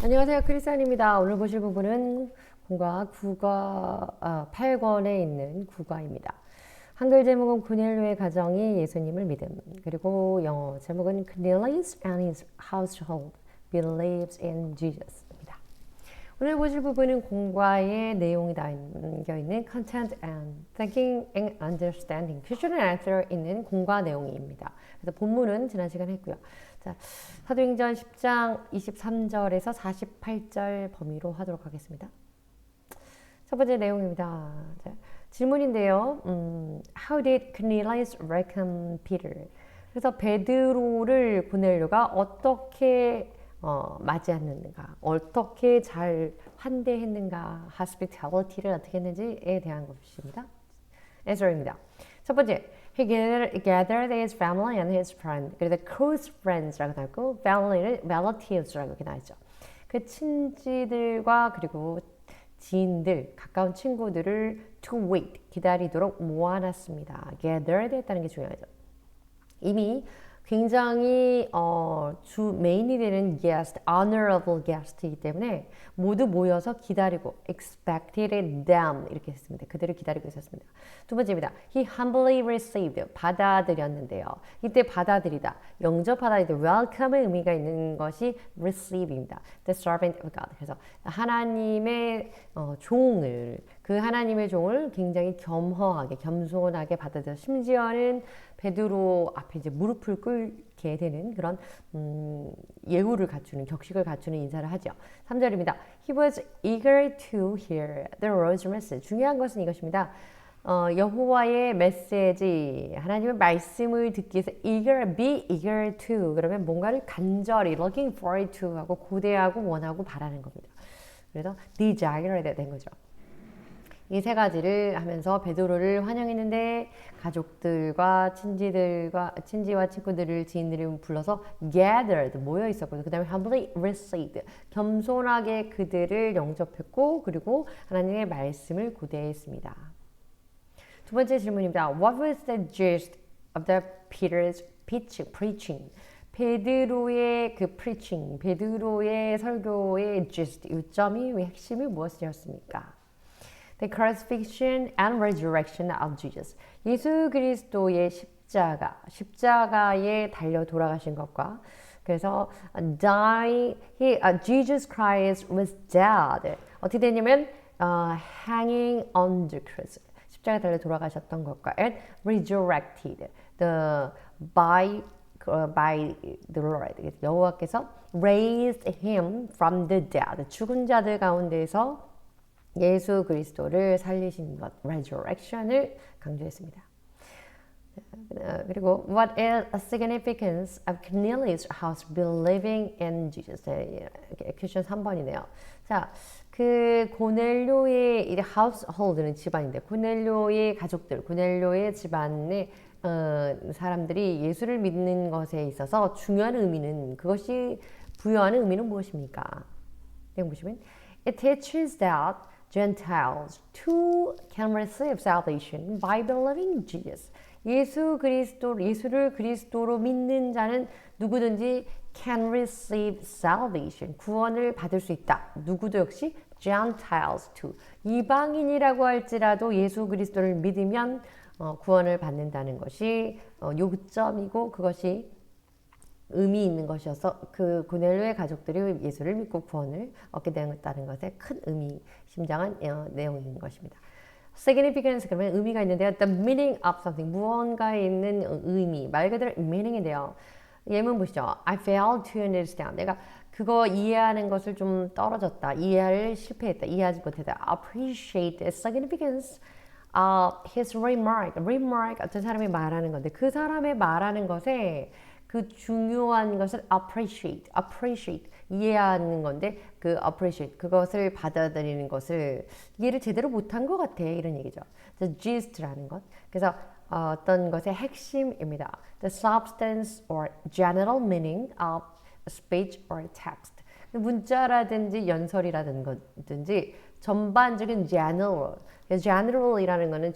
안녕하세요. 크리스안입니다. 오늘 보실 부분은 공과 8권에 있는 국어입니다. 한글 제목은 고넬료의 가정이 예수님을 믿음, 그리고 영어 제목은 Cornelius and his household believes in Jesus입니다. 오늘 보실 부분은 공과의 내용이 담겨있는 Content and Thinking and Understanding, Question and Answer 있는 공과 내용입니다. 그래서 본문은 지난 시간 했고요. 자, 사도행전 10장 23절에서 48절 범위로 하도록 하겠습니다. 첫 번째 내용입니다. 자, 질문인데요. How did Cornelius welcome Peter? 그래서 베드로를 고넬료가 어떻게 맞이했는가, 어떻게 잘 환대했는가, hospitality를 어떻게 했는지에 대한 것입니다. answer입니다. 첫 번째, he gathered his family and his friends. 그래서 close friends라고 나왔고, family는 relatives라고 이렇게 나왔죠. 그 친지들과 그리고 지인들, 가까운 친구들을 to wait, 기다리도록 모아놨습니다. gathered 했다는 게 중요하죠. 이미 굉장히 메인이 되는 guest, honorable guest이기 때문에 모두 모여서 기다리고 expected them 이렇게 했습니다. 그들을 기다리고 있었습니다. 두 번째입니다. He humbly received, 받아들였는데요. 이때 받아들이다, 영접하다, welcome의 의미가 있는 것이 receive입니다. The servant of God. 그래서 하나님의 종을, 그 하나님의 종을 굉장히 겸허하게, 겸손하게 받아들여, 심지어는 베드로 앞에 이제 무릎을 꿇게 되는 그런 예우를 갖추는, 격식을 갖추는 인사를 하죠. 3절입니다. He was eager to hear the Lord's message. 중요한 것은 이것입니다. 여호와의 메시지, 하나님의 말씀을 듣기 위해서 be eager to, 그러면 뭔가를 간절히 looking forward to 하고 고대하고 원하고 바라는 겁니다. 그래서 desire 된 거죠. 이 세 가지를 하면서 베드로를 환영했는데 가족들과 친지와 친구들을, 지인들을 불러서 gathered, 모여 있었고, 그 다음에 humbly received, 겸손하게 그들을 영접했고, 그리고 하나님의 말씀을 고대했습니다. 두 번째 질문입니다. What was the gist of the Peter's preaching? 베드로의 그 preaching, 베드로의 설교의 gist, 요점이, 핵심이 무엇이었습니까? The crucifixion and resurrection of Jesus. 예수 그리스도의 십자가에 달려 돌아가신 것과, 그래서 Jesus Christ was dead. 어떻게 되냐면 hanging on the cross. 십자가에 달려 돌아가셨던 것과 and resurrected by the Lord. 여호와께서 raised him from the dead. 죽은 자들 가운데서 예수 그리스도를 살리신 것, resurrection을 강조했습니다. 그리고 what is the significance of Cornelius' house believing in Jesus? 퀘스천 3번이네요. 자, 그 고넬료의 household는 집안인데, 고넬료의 가족들, 고넬료의 집안의 사람들이 예수를 믿는 것에 있어서 중요한 의미는, 그것이 부여하는 의미는 무엇입니까? 내용 보시면 it teaches that Gentiles too can receive salvation by believing Jesus. 예수를 그리스도로 믿는 자는 누구든지 can receive salvation, 구원을 받을 수 있다. 누구도 역시 Gentiles too. 이방인이라고 할지라도 예수 그리스도를 믿으면 구원을 받는다는 것이 요점이고, 그것이 의미 있는 것이어서 그 고넬료의 가족들이 예수를 믿고 구원을 얻게 되었다는 것에 큰 의미, 심장한 내용인 것입니다. significance, 그러면 의미가 있는데요. the meaning of something, 무언가에 있는 의미, 말 그대로 meaning인데요. 예문 보시죠. I failed to understand. 내가 그거 이해하는 것을 좀 떨어졌다, 이해를 실패했다, 이해하지 못했다. appreciate the significance of his remark. 어떤 사람이 말하는 건데, 그 사람의 말하는 것에 그 중요한 것을 appreciate, 이해하는 건데, 그 appreciate, 그것을 받아들이는 것을 이해를 제대로 못한 것 같아, 이런 얘기죠. The gist라는 것. 그래서 어떤 것의 핵심입니다. The substance or general meaning of speech or text. 문자라든지 연설이라든지 전반적인 general이라는 것은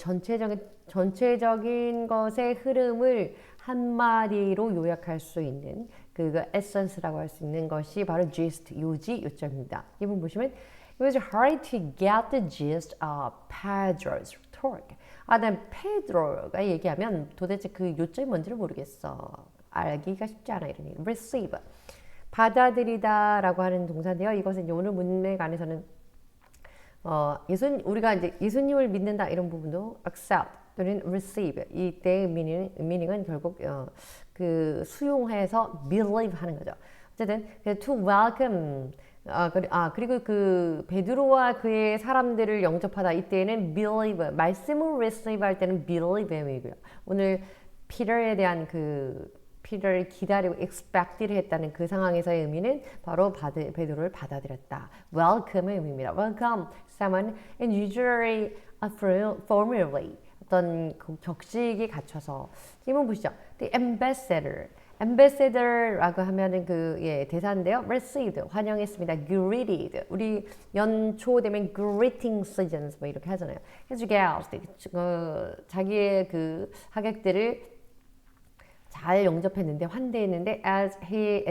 전체적인 것의 흐름을 한마디로 요약할 수 있는 그 에센스라고 할 수 있는 것이 바로 gist, 요지, 요점입니다. 이 부분 보시면 It was hard to get the gist of Pedro's talk. 난 페드로가 얘기하면 도대체 그 요점이 뭔지를 모르겠어. 알기가 쉽지 않아 이런 얘기. receive. 받아들이다라고 하는 동사인데요. 이것은 오늘 문맥 안에서는 우리가 이제 예수님을 믿는다 이런 부분도 accept 또는 receive 이때의 meaning은 결국 그 수용해서 believe 하는 거죠. 어쨌든 to welcome 그리고 그 베드로와 그의 사람들을 영접하다 이때에는 believe 말씀을 receive 할 때는 believe이고요. 오늘 피터에 대한 피터를 기다리고 expect를 했다는 그 상황에서의 의미는 바로 베드로를 받아들였다. welcome의 의미입니다. welcome someone and usually formally 어떤 격식이 갖춰서 이번 보시죠. The ambassador라고 하면은 대사인데요. received 환영했습니다. greeted 우리 연초 되면 greeting seasons 뭐 이렇게 하잖아요. His guests 자기의 그 하객들을 잘 영접했는데 환대했는데 as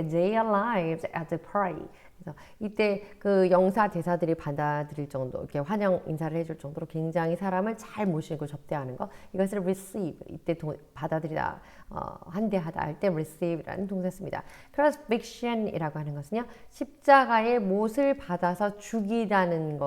they arrived at the party. 그래서 이때 그 영사 대사들이 받아들일 정도 이렇게 환영 인사를 해줄 정도로 굉장히 사람을 잘 모시고 접대하는 거 이것을 receive 이때 받아들이다 환대하다 할 때 receive라는 동사 씁니다. crucifixion이라고 하는 것은요 십자가의 못을 받아서 죽이는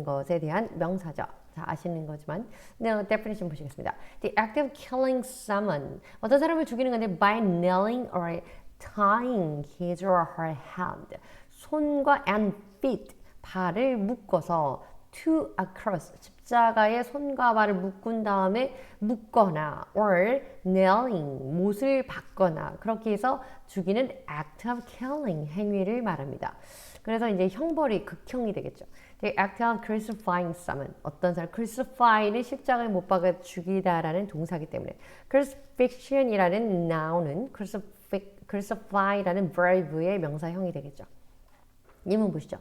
것에 대한 명사죠. 다 아시는 거지만 definition 보시겠습니다. The act of killing someone 어떤 사람을 죽이는 건데 by nailing or tying his or her hand 손과 and feet 발을 묶어서 to a cross 십자가에 손과 발을 묶은 다음에 묶거나 or nailing 못을 박거나 그렇게 해서 죽이는 act of killing 행위를 말합니다. 그래서 이제 형벌이 극형이 되겠죠. The act of crucifying someone 어떤 사람 crucify는 십자가에 못 박아 죽이다라는 동사이기 때문에 crucifixion이라는 noun은 crucify라는 verb의 명사형이 되겠죠. 예문 보시죠.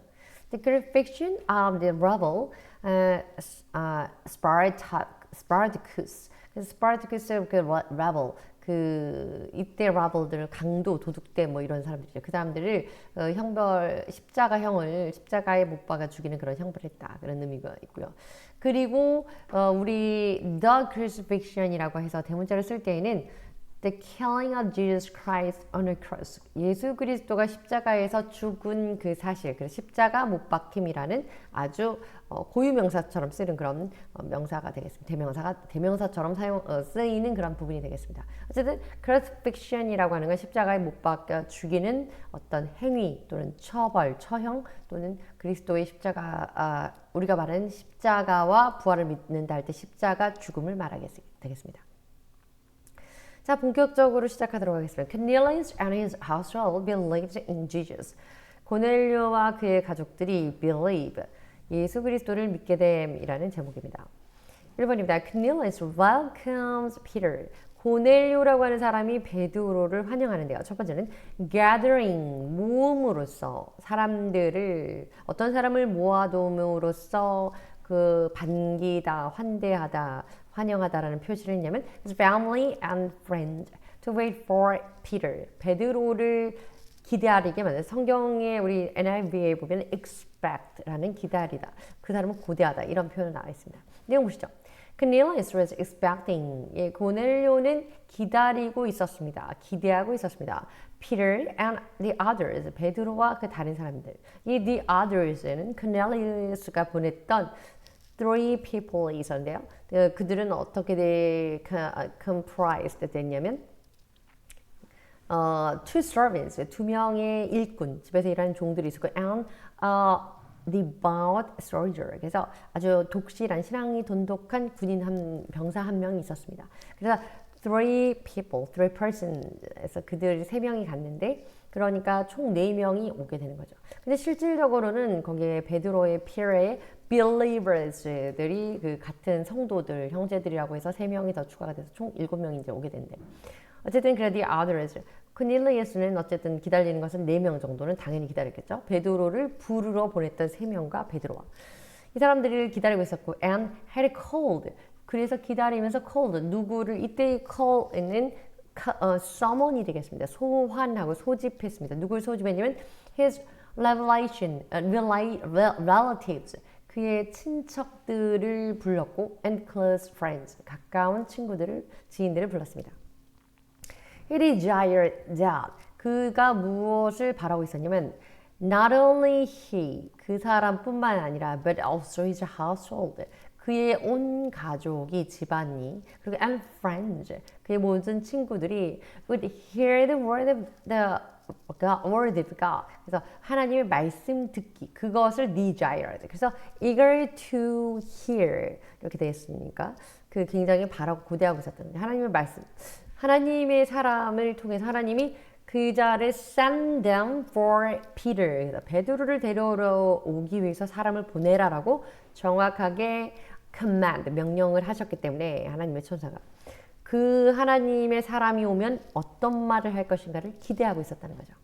The crucifixion of the rebel Spartacus. 스파르타쿠스의 그 rebel 이때 rebel들 강도 도둑대 뭐 이런 사람들이죠. 그 사람들을 십자가에 못 박아 죽이는 그런 형벌을 했다. 그런 의미가 있고요. 그리고 우리 the crucifixion이라고 해서 대문자를 쓸 때에는 The killing of Jesus Christ on a cross. 예수 그리스도가 십자가에서 죽은 그 사실, 그래서 십자가 못 박힘이라는 아주 고유명사처럼 쓰는 그런 명사가 되겠습니다. 대명사처럼 쓰이는 그런 부분이 되겠습니다. 어쨌든 crucifixion이라고 하는 건 십자가에 못 박아 죽이는 어떤 행위 또는 처벌, 처형 또는 그리스도의 십자가, 우리가 말하는 십자가와 부활을 믿는다 할 때 십자가 죽음을 말하게 되겠습니다. 자, 본격적으로 시작하도록 하겠습니다. Cornelius and his household believed in Jesus. 고넬료와 그의 가족들이 believe, 예수 그리스도를 믿게 됨이라는 제목입니다. 1번입니다. Cornelius welcomes Peter. 고넬료라고 하는 사람이 베드로를 환영하는데요. 첫 번째는 gathering, 모음으로써 어떤 사람을 모아둠으로써 반기다, 환대하다, 환영하다라는 표시를 했냐면 his family and friends to wait for Peter. 베드로를 기다리게 만든 성경에 우리 NIV에 보면 expect라는 기다리다. 그 사람은 고대하다 이런 표현이 나와 있습니다. 내용 보시죠. Cornelius was expecting. 고넬료는 기다리고 있었습니다. 기대하고 있었습니다. Peter and the others. 베드로와 그 다른 사람들. 이 the others는 Cornelius가 보냈던 three people이 있었는데요. 그들은 어떻게 comprised 됐냐면 two servants, 두 명의 일꾼, 집에서 일하는 종들이 있었고 and devout soldier. 그래서 아주 독실한 신앙이 돈독한 병사 한 명이 있었습니다. 그래서 three persons에서 그들 세 명이 갔는데 그러니까 총 4명이 오게 되는 거죠. 근데 실질적으로는 거기에 베드로의 피어의 believers들이 그 같은 성도들, 형제들이라고 해서 3명이 더 추가가 돼서 총 7명이 이제 오게 된대. 어쨌든 그래 the others. 코넬리우스는 어쨌든 기다리는 것은 4명 정도는 당연히 기다렸겠죠. 베드로를 부르러 보냈던 3명과 베드로와 이 사람들을 기다리고 있었고 and had called. 그래서 기다리면서 called 누구를 이때 call에는 summon이 되겠습니다. 소환하고 소집했습니다. 누굴 소집했냐면 his relatives 그의 친척들을 불렀고 and close friends 가까운 친구들을 지인들을 불렀습니다. He desired that 그가 무엇을 바라고 있었냐면 not only he 그 사람뿐만 아니라 but also his household 그의 온 가족이 집안이 그리고 and friends 그의 모든 친구들이 would hear the word of God 그래서 하나님의 말씀 듣기 그것을 desired 그래서 eager to hear 이렇게 되겠습니까? 그 굉장히 바라고 고대하고 있었던 하나님의 말씀 하나님의 사람을 통해서 하나님이 그 자를 send them for Peter. 베드로를 데려오러 오기 위해서 사람을 보내라라고 정확하게 command, 명령을 하셨기 때문에 하나님의 천사가 그 하나님의 사람이 오면 어떤 말을 할 것인가를 기대하고 있었다는 거죠.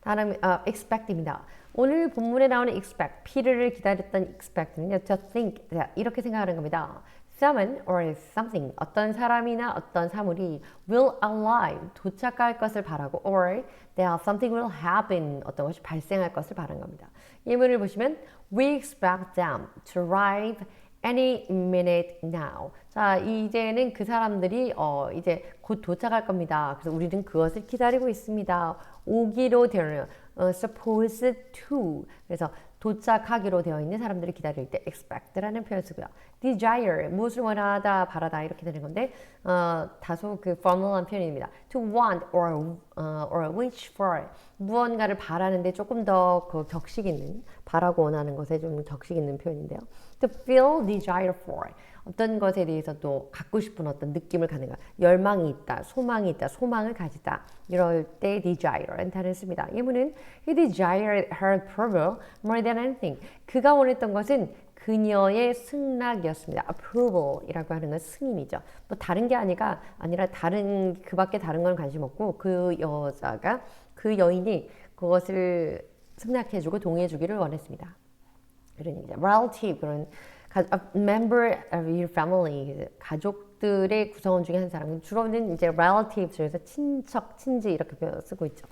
다음 expect입니다. 오늘 본문에 나오는 expect, Peter를 기다렸던 expect는요, to think, 이렇게 생각하는 겁니다. Someone or something, 어떤 사람이나 어떤 사물이 will arrive, 도착할 것을 바라고 or that something will happen, 어떤 것이 발생할 것을 바라는 겁니다. 예문을 보시면 We expect them to arrive any minute now. 자, 이제는 그 사람들이 이제 곧 도착할 겁니다. 그래서 우리는 그것을 기다리고 있습니다. 오기로 되어 supposed to. 그래서 도착하기로 되어 있는 사람들이 기다릴 때 expect라는 표현을 쓰고요. desire, 무엇을 원하다, 바라다 이렇게 되는 건데 다소 그 formal한 표현입니다. to want or wish for 무언가를 바라는데 조금 더 그 격식 있는 바라고 원하는 것에 좀 격식 있는 표현인데요. to feel desire for 어떤 것에 대해서 또 갖고 싶은 어떤 느낌을 갖는 것 열망이 있다, 소망이 있다, 소망을 가지다 이럴 때 desire라는 단어를 씁니다. 예문은 He desired her approval more than anything. 그가 원했던 것은 그녀의 승낙이었습니다. approval이라고 하는 건 승인이죠. 뭐 다른 게 아니라 다른 그밖에 다른 건 관심 없고 그 여자가 그 여인이 그것을 승낙해주고 동의해주기를 원했습니다. 그런 얘기죠. relative 그런 a member of your family 가족들의 구성원 중에 한 사람 주로는 이제 relatives 중에서 친척, 친지 이렇게 쓰고 있죠.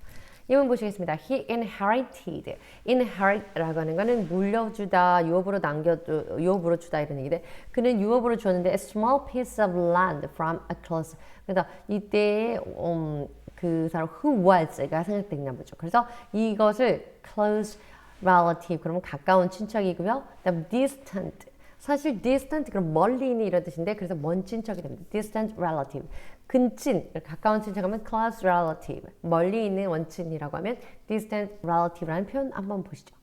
예문 보시겠습니다. He inherited. inherit라고 하는 거는 물려주다, 유업으로 주다 이런 얘기인데 그는 유업으로 주었는데 a small piece of land from a close. 그래서 이때 그 사람 who was가 생각되나 보죠. 그래서 이것을 close relative 그러면 가까운 친척이고요. 그다음 distant. 사실 distant 그럼 멀리 있는 이런 뜻인데 그래서 먼 친척이 됩니다. distant relative. 근친, 가까운 친척하면 close relative. 멀리 있는 원친이라고 하면 distant relative라는 표현 한번 보시죠.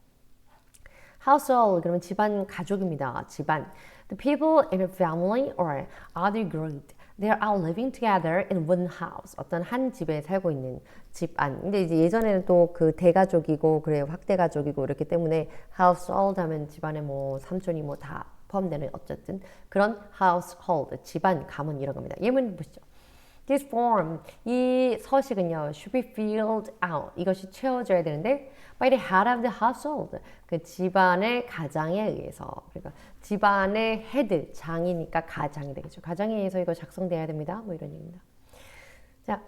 household 그러면 집안 가족입니다. 집안. The people in a family or other group they are all living together in one house. 어떤 한 집에 살고 있는 집안. 근데 이제 예전에는 또 그 대가족이고 그래 확대 가족이고 이렇기 때문에 household 하면 집안에 뭐 삼촌이 뭐 다 포함되는 어쨌든 그런 household 집안 가문 이런 겁니다. 예문 보시죠. This form 이 서식은요 should be filled out 이것이 채워져야 되는데 by the head of the household 그 집안의 가장에 의해서 그러니까 집안의 헤드 장이니까 가장이 되겠죠. 가장에 의해서 이거 작성돼야 됩니다. 뭐 이런 얘기입니다. 자.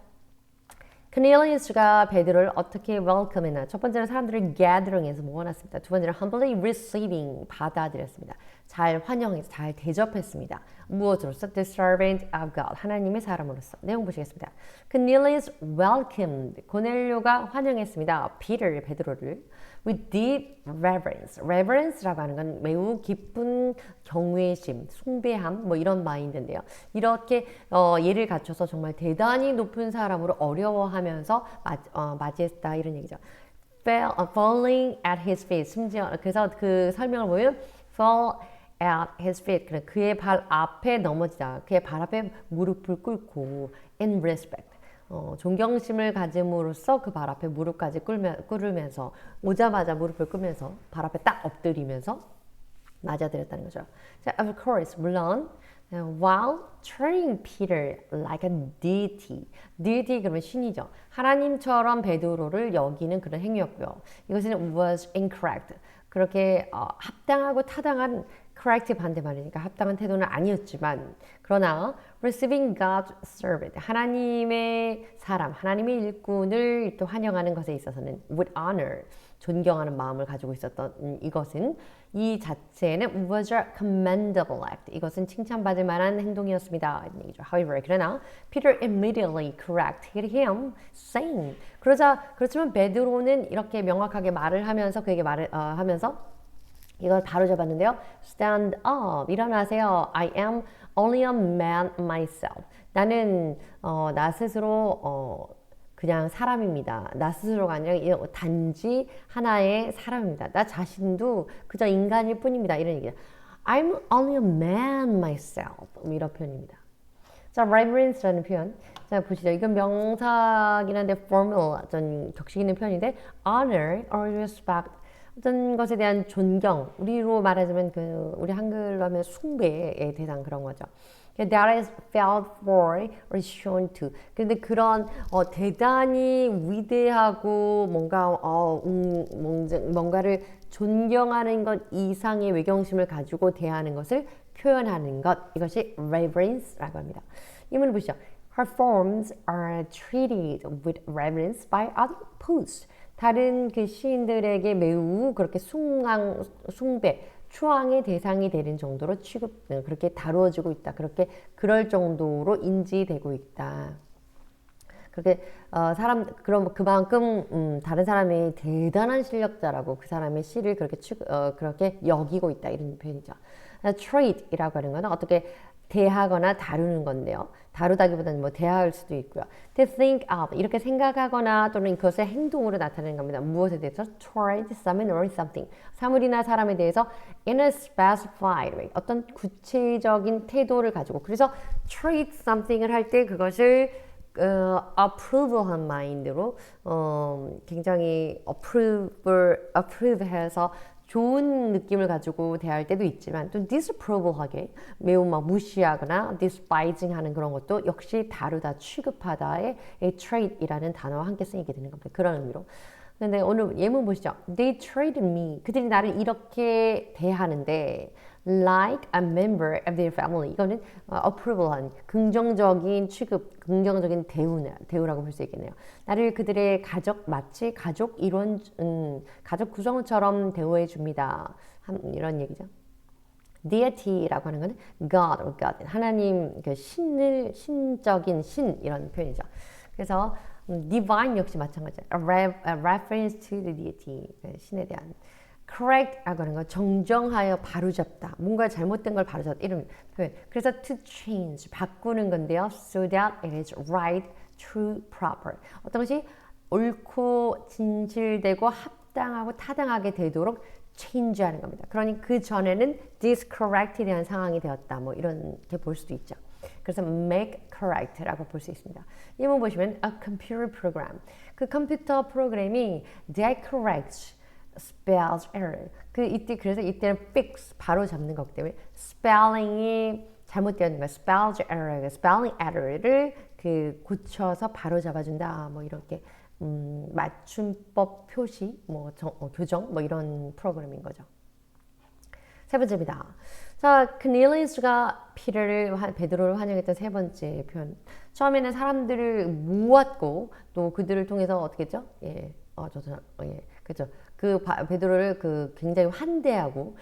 Cornelius가 베드로를 어떻게 welcome했나? 첫 번째는 사람들을 gathering해서 모아놨습니다. 두 번째는 humbly receiving 받아들였습니다. 잘 환영해서 잘 대접했습니다. 무엇으로서? The servant of God 하나님의 사람으로서. 내용 보시겠습니다. Cornelius welcomed 고넬료가 환영했습니다. Peter 베드로를 with deep reverence. reverence라고 하는 건 매우 깊은 경외심, 숭배함 뭐 이런 마인드인데요. 이렇게 예를 갖춰서 정말 대단히 높은 사람으로 어려워하면서 맞이했다 이런 얘기죠. falling at his feet. 심지어 그래서 그 설명을 보면 fall at his feet. 그의 발 앞에 넘어지다. 그의 발 앞에 무릎을 꿇고 in respect. 존경심을 가짐으로써 그 발 앞에 무릎까지 꿇으면서 오자마자 무릎을 꿇으면서 발 앞에 딱 엎드리면서 맞아드렸다는 거죠. 자, of course, 물론 while treating Peter like a deity. deity 그러면 신이죠. 하나님처럼 베드로를 여기는 그런 행위였고요. 이것은 was incorrect. 그렇게 합당하고 타당한 correct 반대말이니까 합당한 태도는 아니었지만 그러나 receiving God's servant 하나님의 사람, 하나님의 일꾼을 또 환영하는 것에 있어서는 with honor 존경하는 마음을 가지고 있었던 이것은 이 자체는 was a commendable act. 이것은 칭찬받을 만한 행동이었습니다. However, 그러나 Peter immediately corrected him, saying 그렇지만 베드로는 이렇게 명확하게 말을 하면서 그에게 말을 하면서 이걸 바로 잡았는데요. Stand up, 일어나세요. I am only a man myself. 나는 나 스스로 그냥 사람입니다. 나 스스로가 아니라 단지 하나의 사람입니다. 나 자신도 그저 인간일 뿐입니다. 이런 얘기예요. I'm only a man myself. 이런 표현입니다. 자, reverence라는 표현. 자, 보시죠. 이건 명사긴 한데 formal, 어떤 격식 있는 표현인데 honor or respect. 어떤 것에 대한 존경. 우리로 말하자면 우리 한글로 하면 숭배의 대상 그런 거죠. That is felt for or shown to. 그런데 그런 대단히 위대하고 뭔가를 존경하는 것 이상의 외경심을 가지고 대하는 것을 표현하는 것. 이것이 reverence라고 합니다. 이 문을 보시죠. Her forms are treated with reverence by other poets. 다른 그 시인들에게 매우 그렇게 숭배, 추앙의 대상이 되는 정도로 그렇게 다루어지고 있다. 그럴 정도로 인지되고 있다. 그렇게 그럼 그만큼 다른 사람이 대단한 실력자라고 그 사람의 시를 그렇게 여기고 있다. 이런 표현이죠. treat이라고 하는 것은 어떻게 대하거나 다루는 건데요. 다루다기보다는 대할 수도 있고요. To think of 이렇게 생각하거나 또는 그것의 행동으로 나타내는 겁니다. 무엇에 대해서 toward someone or something 사물이나 사람에 대해서 in a specified way 어떤 구체적인 태도를 가지고 그래서 treat something을 할 때 그것을 approve한 마인드로 굉장히 approve해서 좋은 느낌을 가지고 대할 때도 있지만 또 disapproval하게 매우 무시하거나 despising하는 그런 것도 역시 다루다, 취급하다의 treat이라는 단어와 함께 쓰이게 되는 겁니다. 그런 의미로. 근데 오늘 예문 보시죠. They treated me. 그들이 나를 이렇게 대하는데 like a member of their family. 이거는 approval한 긍정적인 취급, 긍정적인 대우라고 볼 수 있겠네요. 나를 그들의 마치 가족 가족 구성원처럼 대우해 줍니다. 이런 얘기죠. deity라고 하는 것은 God or God, 하나님 신적인 신 이런 표현이죠. 그래서 divine 역시 마찬가지예요. A reference to the deity, 신에 대한. correct라고 하는 건 정정하여 바로잡다. 뭔가 잘못된 걸 바로잡다. 이런 표현. 그래서 to change, 바꾸는 건데요. So that it is right, true, proper. 어떤 것이 옳고 진실되고 합당하고 타당하게 되도록 change하는 겁니다. 그러니 그 전에는 discorrect에 대한 상황이 되었다. 이렇게 볼 수도 있죠. 그래서 make correct라고 볼 수 있습니다. 이문 보시면 a computer program. 그 컴퓨터 프로그램이 that corrects spells error. 그래서 이때는 fix 바로 잡는 거기 때문에 spelling이 잘못되었는 거야. spells error, spelling error를 고쳐서 바로 잡아준다. 이렇게 맞춤법 표시, 교정, 이런 프로그램인 거죠. 세 번째입니다. 자, 크닐리스가 베드로를 환영했던 세 번째 표현. 처음에는 사람들을 모았고 또 그들을 통해서 어떻게 했죠? 그렇죠. 베드로를 굉장히 환대하고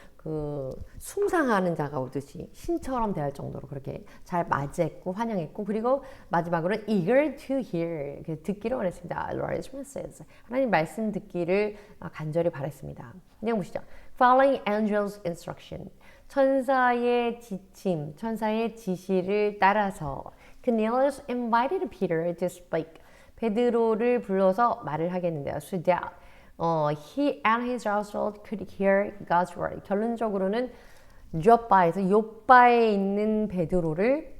숭상하는 자가 오듯이 신처럼 대할 정도로 그렇게 잘 맞이했고 환영했고 그리고 마지막으로 eager to hear 듣기를 원했습니다. Lord's message 하나님 말씀 듣기를 간절히 바랬습니다. 내용 보시죠. Following angels' instruction 천사의 지침, 천사의 지시를 따라서 Cornelius invited Peter to speak 베드로를 불러서 말을 하겠는데요. So that he and his household could hear God's word. 결론적으로는 요빠에 있는 베드로를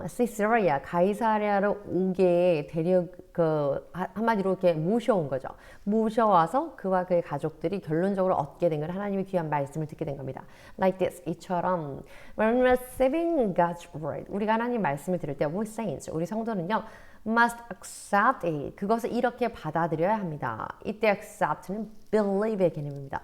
시스라야 가이사랴로 오게 한마디로 이렇게 모셔온 거죠. 모셔와서 그와 그의 가족들이 결론적으로 얻게 된 건 하나님의 귀한 말씀을 듣게 된 겁니다. Like this, 이처럼 when receiving God's word, 우리가 하나님 말씀을 들을 때, we saints, 우리 성도는요, must accept it. 그것을 이렇게 받아들여야 합니다. 이때 accept는 believe의 개념입니다.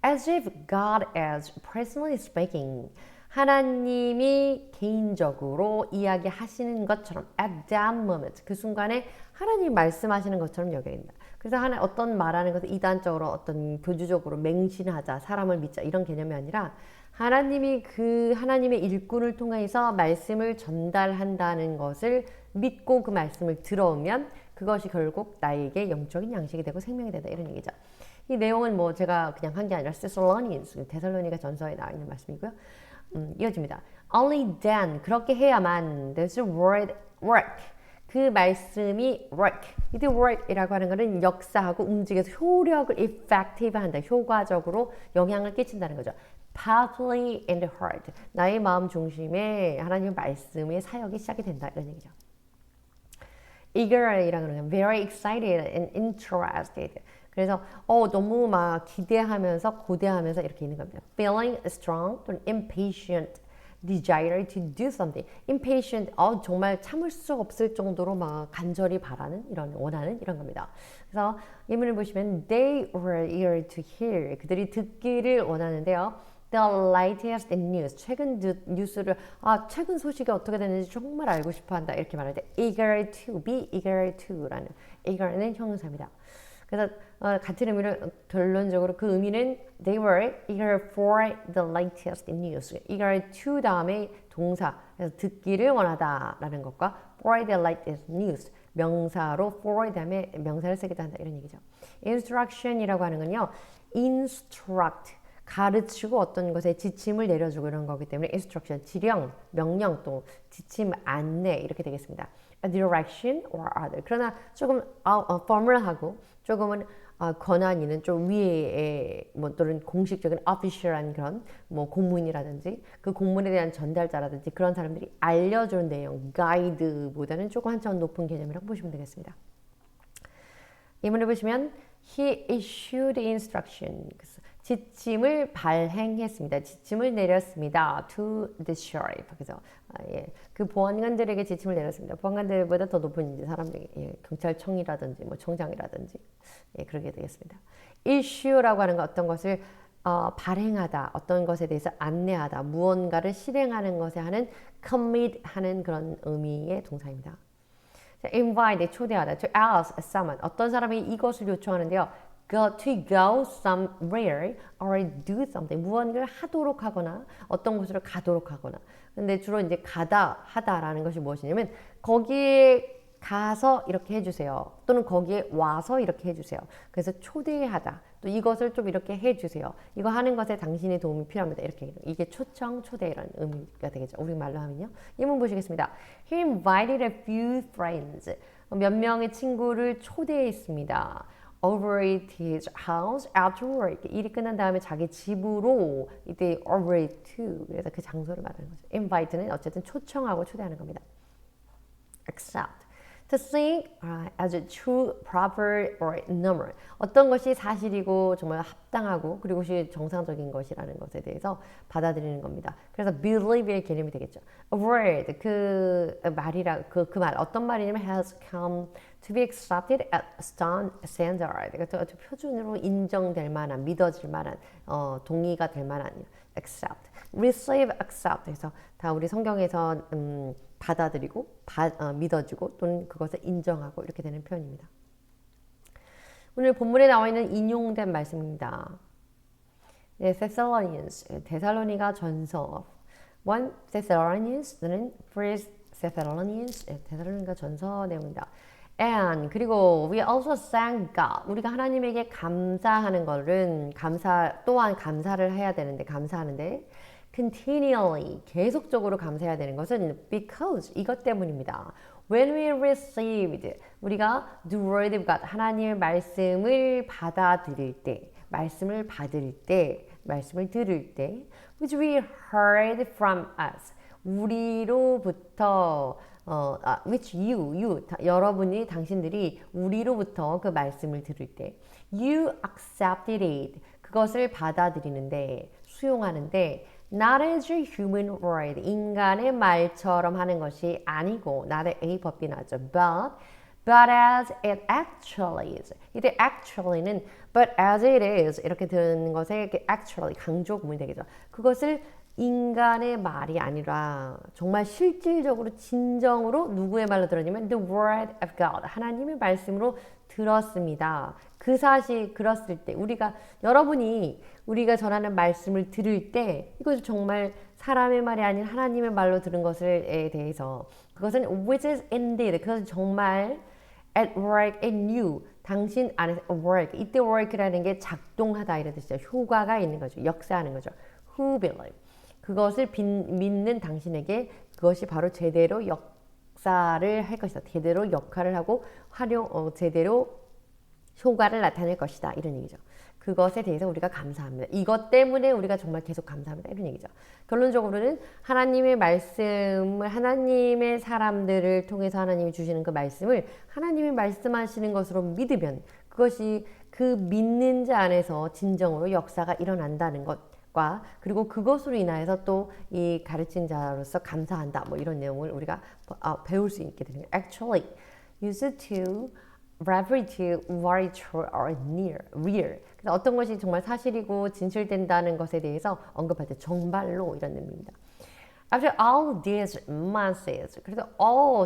as if God is personally speaking. 하나님이 개인적으로 이야기하시는 것처럼 at that moment, 그 순간에 하나님이 말씀하시는 것처럼 여겨야 된다. 그래서 어떤 말하는 것을 이단적으로 어떤 교주적으로 맹신하자, 사람을 믿자 이런 개념이 아니라 하나님이 그 하나님의 일꾼을 통해서 말씀을 전달한다는 것을 믿고 그 말씀을 들어오면 그것이 결국 나에게 영적인 양식이 되고 생명이 된다 이런 얘기죠. 이 내용은 뭐 제가 그냥 한 게 아니라 데살로니가 전서에 나와 있는 말씀이고요. 이어집니다. Only then, 그렇게 해야만 does the word work. 그 말씀이 work. 이 work이라고 하는 것은 역사하고 움직여서 효력을 effective 한다. 효과적으로 영향을 끼친다는 거죠. Powerfully in the heart. 나의 마음 중심에 하나님의 말씀의 사역이 시작이 된다. 이런 얘기죠. Eager이라는 건 very excited and interested. 그래서 너무 막 기대하면서 고대하면서 이렇게 있는 겁니다. Feeling strong 또는 impatient desire to do something. impatient 정말 참을 수 없을 정도로 막 간절히 바라는 이런 원하는 이런 겁니다. 그래서 예문을 보시면 they were eager to hear. 그들이 듣기를 원하는데요. The latest news. 최근 뉴스를 최근 소식이 어떻게 되는지 정말 알고 싶어 한다. 이렇게 말할 때 eager to, be eager to라는 eager는 형용사입니다. 그래서 같은 의미를 결론적으로 그 의미는 they were eager for the latest news. eager to 다음에 동사. 그래서 듣기를 원하다라는 것과 for the latest news. 명사로 for 다음에 명사를 쓰기도 한다. 이런 얘기죠. instruction이라고 하는 건요. instruct. 가르치고 어떤 것에 지침을 내려주고 이런 거기 때문에 instruction, 지령, 명령 또 지침, 안내 이렇게 되겠습니다. A direction or order. 그러나 조금 formal하고 조금은 권한 있는 좀 위에 뭐 또는 공식적인 official한 그런 뭐 공문이라든지 그 공문에 대한 전달자라든지 그런 사람들이 알려주는 내용, 가이드보다는 조금 한참 높은 개념이라고 보시면 되겠습니다. 이문을 보시면 He issued instruction. 지침을 발행했습니다. 지침을 내렸습니다. To the sheriff. 그래서 그 보안관들에게 지침을 내렸습니다. 보안관들보다 더 높은 이제 사람들이 경찰청이라든지 뭐 청장이라든지 그렇게 되겠습니다. issue라고 하는 건 어떤 것을 발행하다, 어떤 것에 대해서 안내하다, 무언가를 실행하는 것에 하는 commit 하는 그런 의미의 동사입니다. invite, 초대하다, to ask someone, 어떤 사람이 이것을 요청하는데요. to go somewhere or do something. 무언가를 하도록 하거나 어떤 곳으로 가도록 하거나. 근데 주로 이제 가다, 하다라는 것이 무엇이냐면 거기에 가서 이렇게 해주세요. 또는 거기에 와서 이렇게 해주세요. 그래서 초대하다. 또 이것을 좀 이렇게 해주세요. 이거 하는 것에 당신의 도움이 필요합니다. 이렇게 이게 초청, 초대 이런 의미가 되겠죠. 우리말로 하면요. 이문 보시겠습니다. He invited a few friends. 몇 명의 친구를 초대했습니다. over at his house after work. 일이 끝난 다음에 자기 집으로 이때 over to. 그래서 그 장소를 말하는 거죠. invite는 어쨌든 초청하고 초대하는 겁니다. accept. To think as a true, proper or normal. 어떤 것이 사실이고 정말 합당하고 그리고 그것이 정상적인 것이라는 것에 대해서 받아들이는 겁니다. 그래서 believe의 개념이 되겠죠. A word, 그 말이라 그 말 어떤 말이냐면 has come to be accepted as standard. 그러니까 표준으로 인정될 만한, 믿어질 만한, 동의가 될 만한 accept. receive, accept. 그래서 다 우리 성경에서 받아들이고 믿어지고 또는 그것을 인정하고 이렇게 되는 표현입니다. 오늘 본문에 나와 있는 인용된 말씀입니다. 데살로니가 전서 1 Thessalonians는 First Thessalonians 데살로니가 전서 내용입니다. And 그리고 we also thank God. 우리가 하나님에게 감사하는 것은 또한 감사를 해야 되는데 감사하는데 continually 계속적으로 감사해야 되는 것은 because 이것 때문입니다. When we received 우리가 the word of God 하나님의 말씀을 받아들일 때 말씀을 받을 때 말씀을 들을 때 which we heard from us 우리로부터 which you 여러분이 당신들이 우리로부터 그 말씀을 들을 때 you accepted it 그것을 받아들이는데 수용하는데 not as a human word 인간의 말처럼 하는 것이 아니고 not a 법이 나죠 but but as it actually is. 이때 actually는 but as it is 이렇게 드는 것에 actually 강조 구문이 되겠죠. 그것을 인간의 말이 아니라 정말 실질적으로 진정으로 누구의 말로 들었냐면 the word of God 하나님의 말씀으로 들었습니다. 그 사실 들었을 때 여러분이 우리가 전하는 말씀을 들을 때 이것이 정말 사람의 말이 아닌 하나님의 말로 들은 것에 대해서 그것은 which is indeed 그것은 정말 at work in you 당신 안에서 work 이때 work라는 게 작동하다 이런 뜻이죠. 효과가 있는 거죠. 역사하는 거죠. who believe 그것을 믿는 당신에게 그것이 바로 제대로 역사를 할 것이다. 제대로 역할을 하고 제대로 효과를 나타낼 것이다. 이런 얘기죠. 그것에 대해서 우리가 감사합니다. 이것 때문에 우리가 정말 계속 감사합니다. 이런 얘기죠. 결론적으로는 하나님의 말씀을 하나님의 사람들을 통해서 하나님이 주시는 그 말씀을 하나님이 말씀하시는 것으로 믿으면 그것이 그 믿는 자 안에서 진정으로 역사가 일어난다는 것과 그리고 그것으로 인하여서 또 이 가르친 자로서 감사한다. 뭐 이런 내용을 우리가 배울 수 있게 되는 거예요. Actually, used to refer to what is true or real. 그래서 어떤 것이 정말 사실이고 진실된다는 것에 대해서 언급할 때 정말로 이런 의미입니다. After all these months, 그래서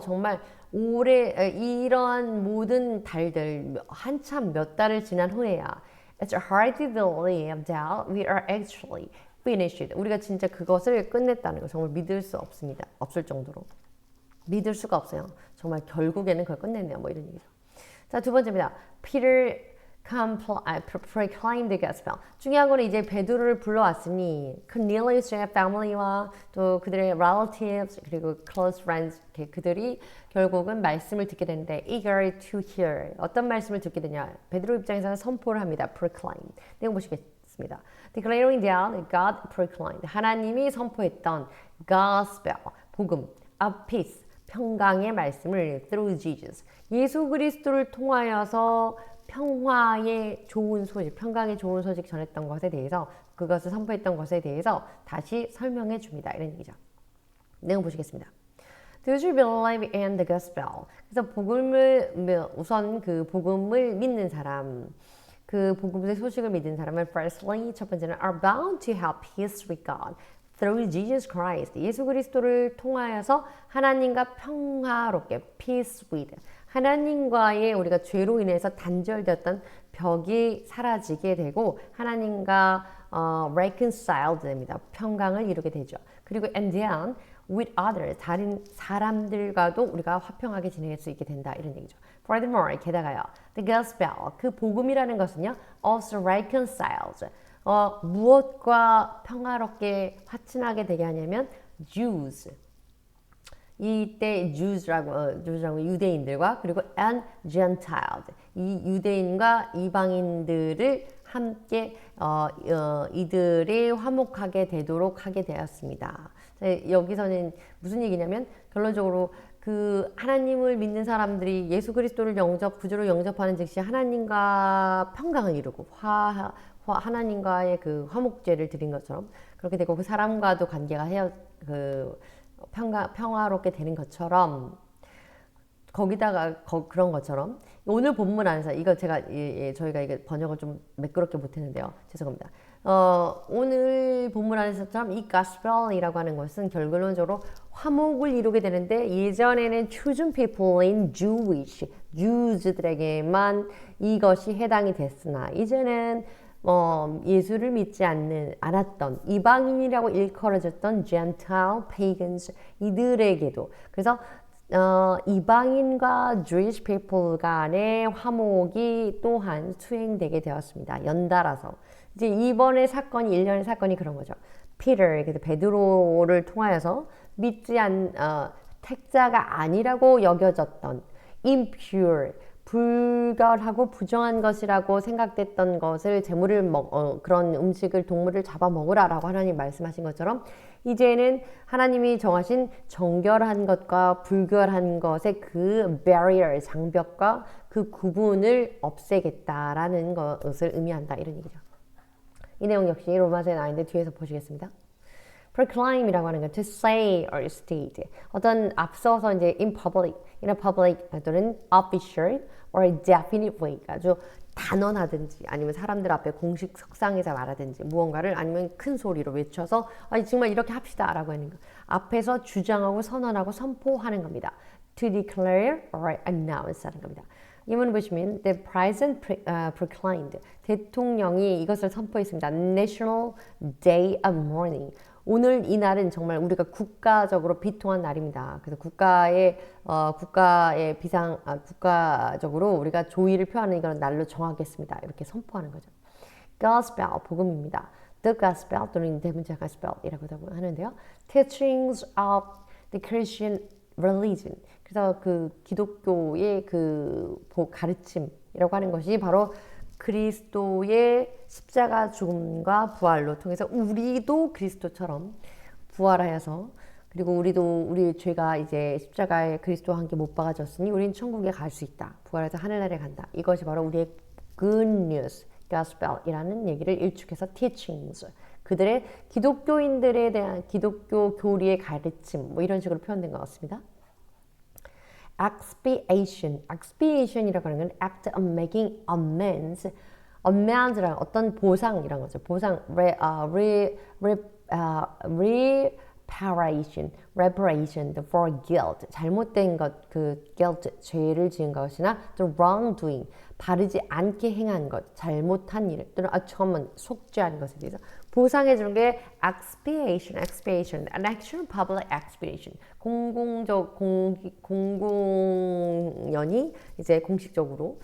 정말 오래 이런 모든 달들 한참 몇 달을 지난 후에야 It's hard to believe that we are actually finished. 우리가 진짜 그것을 끝냈다는 거 정말 믿을 수 없습니다. 없을 정도로. 믿을 수가 없어요. 정말 결국에는 그걸 끝냈네요. 뭐 이런 얘기죠. 자, 두 번째입니다. Peter proclaimed the gospel. 중요한 거는 이제 베드로를 불러왔으니 Cornelius의 family와 또 그들의 relatives 그리고 close friends 그들이 결국은 말씀을 듣게 되는데 eager to hear. 어떤 말씀을 듣게 되냐? 베드로 입장에서는 선포를 합니다. proclaim. 내용 보시겠습니다. Declaring that God proclaimed. 하나님이 선포했던 gospel, 복음, of peace. 평강의 말씀을 through Jesus. 예수 그리스도를 통하여서 평화의 좋은 소식, 평강의 좋은 소식 전했던 것에 대해서 그것을 선포했던 것에 대해서 다시 설명해 줍니다. 이런 얘기죠. 내용 보시겠습니다. Those who believe in the gospel. 그래서 우선 그 복음을 믿는 사람, 그 복음의 소식을 믿는 사람은 firstly 첫 번째는 are bound to have peace with God. Through Jesus Christ, 예수 그리스도를 통하여서 하나님과 평화롭게 peace with 하나님과의 우리가 죄로 인해서 단절되었던 벽이 사라지게 되고 하나님과 reconciled 됩니다. 평강을 이루게 되죠. 그리고 and then with others, 다른 사람들과도 우리가 화평하게 지낼 수 있게 된다. 이런 얘기죠. Furthermore, 게다가요. The gospel, 그 복음이라는 것은요. also reconciles. 무엇과 평화롭게 화친하게 되게 하냐면 Jews. 이때 Jews라고 유대인들과 그리고 and Gentiles. 이 유대인과 이방인들을 함께 이들이 화목하게 되도록 하게 되었습니다. 여기서는 무슨 얘기냐면 결론적으로 그 하나님을 믿는 사람들이 예수 그리스도를 구주로 영접하는 즉시 하나님과 평강을 이루고 하나님과의 그 화목제를 드린 것처럼 그렇게 되고 그 사람과도 관계가 평화롭게 되는 것처럼 거기다가 그런 것처럼 오늘 본문 안에서 이거 제가 저희가 이게 번역을 좀 매끄럽게 못했는데요. 죄송합니다. 오늘 본문 안에서처럼 이 gospel이라고 하는 것은 결론적으로 화목을 이루게 되는데 예전에는 chosen people in Jews들에게만 이것이 해당이 됐으나 이제는 예수를 믿지 않았던 이방인이라고 일컬어졌던 Gentile pagans 이들에게도 그래서 이방인과 Jewish people 간의 화목이 또한 수행되게 되었습니다. 연달아서 이제 이번의 사건이 일련의 사건이 그런 거죠. Peter 베드로를 통하여서 택자가 아니라고 여겨졌던 impure 불결하고 부정한 것이라고 생각됐던 것을 그런 음식을 동물을 잡아 먹으라라고 하나님 말씀하신 것처럼 이제는 하나님이 정하신 정결한 것과 불결한 것의 그 barrier 장벽과 그 구분을 없애겠다라는 것을 의미한다 이런 얘기죠. 이 내용 역시 로마서에 나와 있는데 뒤에서 보시겠습니다. proclaim이라고 하는 건 to say or state. 어떤 앞서서 이제 in a public 또는 official or a definite way. 아주 단언하든지 아니면 사람들 앞에 공식 석상에서 말하든지 무언가를 아니면 큰 소리로 외쳐서 정말 이렇게 합시다 라고 하는 거. 앞에서 주장하고 선언하고 선포하는 겁니다. To declare or announce 하는 겁니다. 이문을 보시면 the president proclaimed 대통령이 이것을 선포했습니다. National Day of Mourning. 오늘 이 날은 정말 우리가 국가적으로 비통한 날입니다. 그래서 국가의 국가적으로 우리가 조의를 표하는 이런 날로 정하겠습니다. 이렇게 선포하는 거죠. Gospel 복음입니다. The Gospel 또는 대문자 Gospel이라고도 하는데요. Teachings of the Christian religion. 그래서 그 기독교의 그 가르침이라고 하는 것이 바로 그리스도의 십자가 죽음과 부활로 통해서 우리도 그리스도처럼 부활하여서 그리고 우리의 죄가 이제 십자가에 그리스도와 함께 못 박아졌으니 우리는 천국에 갈 수 있다. 부활해서 하늘나라에 간다. 이것이 바로 우리의 good news, gospel이라는 얘기를 일축해서 teachings. 그들의 기독교인들에 대한 기독교 교리의 가르침 뭐 이런 식으로 표현된 것 같습니다. expiation이라고 하는 건 act of making amends. amens라는 어떤 보상이란 거죠. 보상, reparation for guilt. 잘못된 것, 그 guilt, 죄를 지은 것이나 the wrongdoing, 바르지 않게 행한 것, 잘못한 일, 또는 atonement, 속죄하는 것에 대해서 보상해 주는 게 expiation, an action public expiation. 공공연히 이제 공식적으로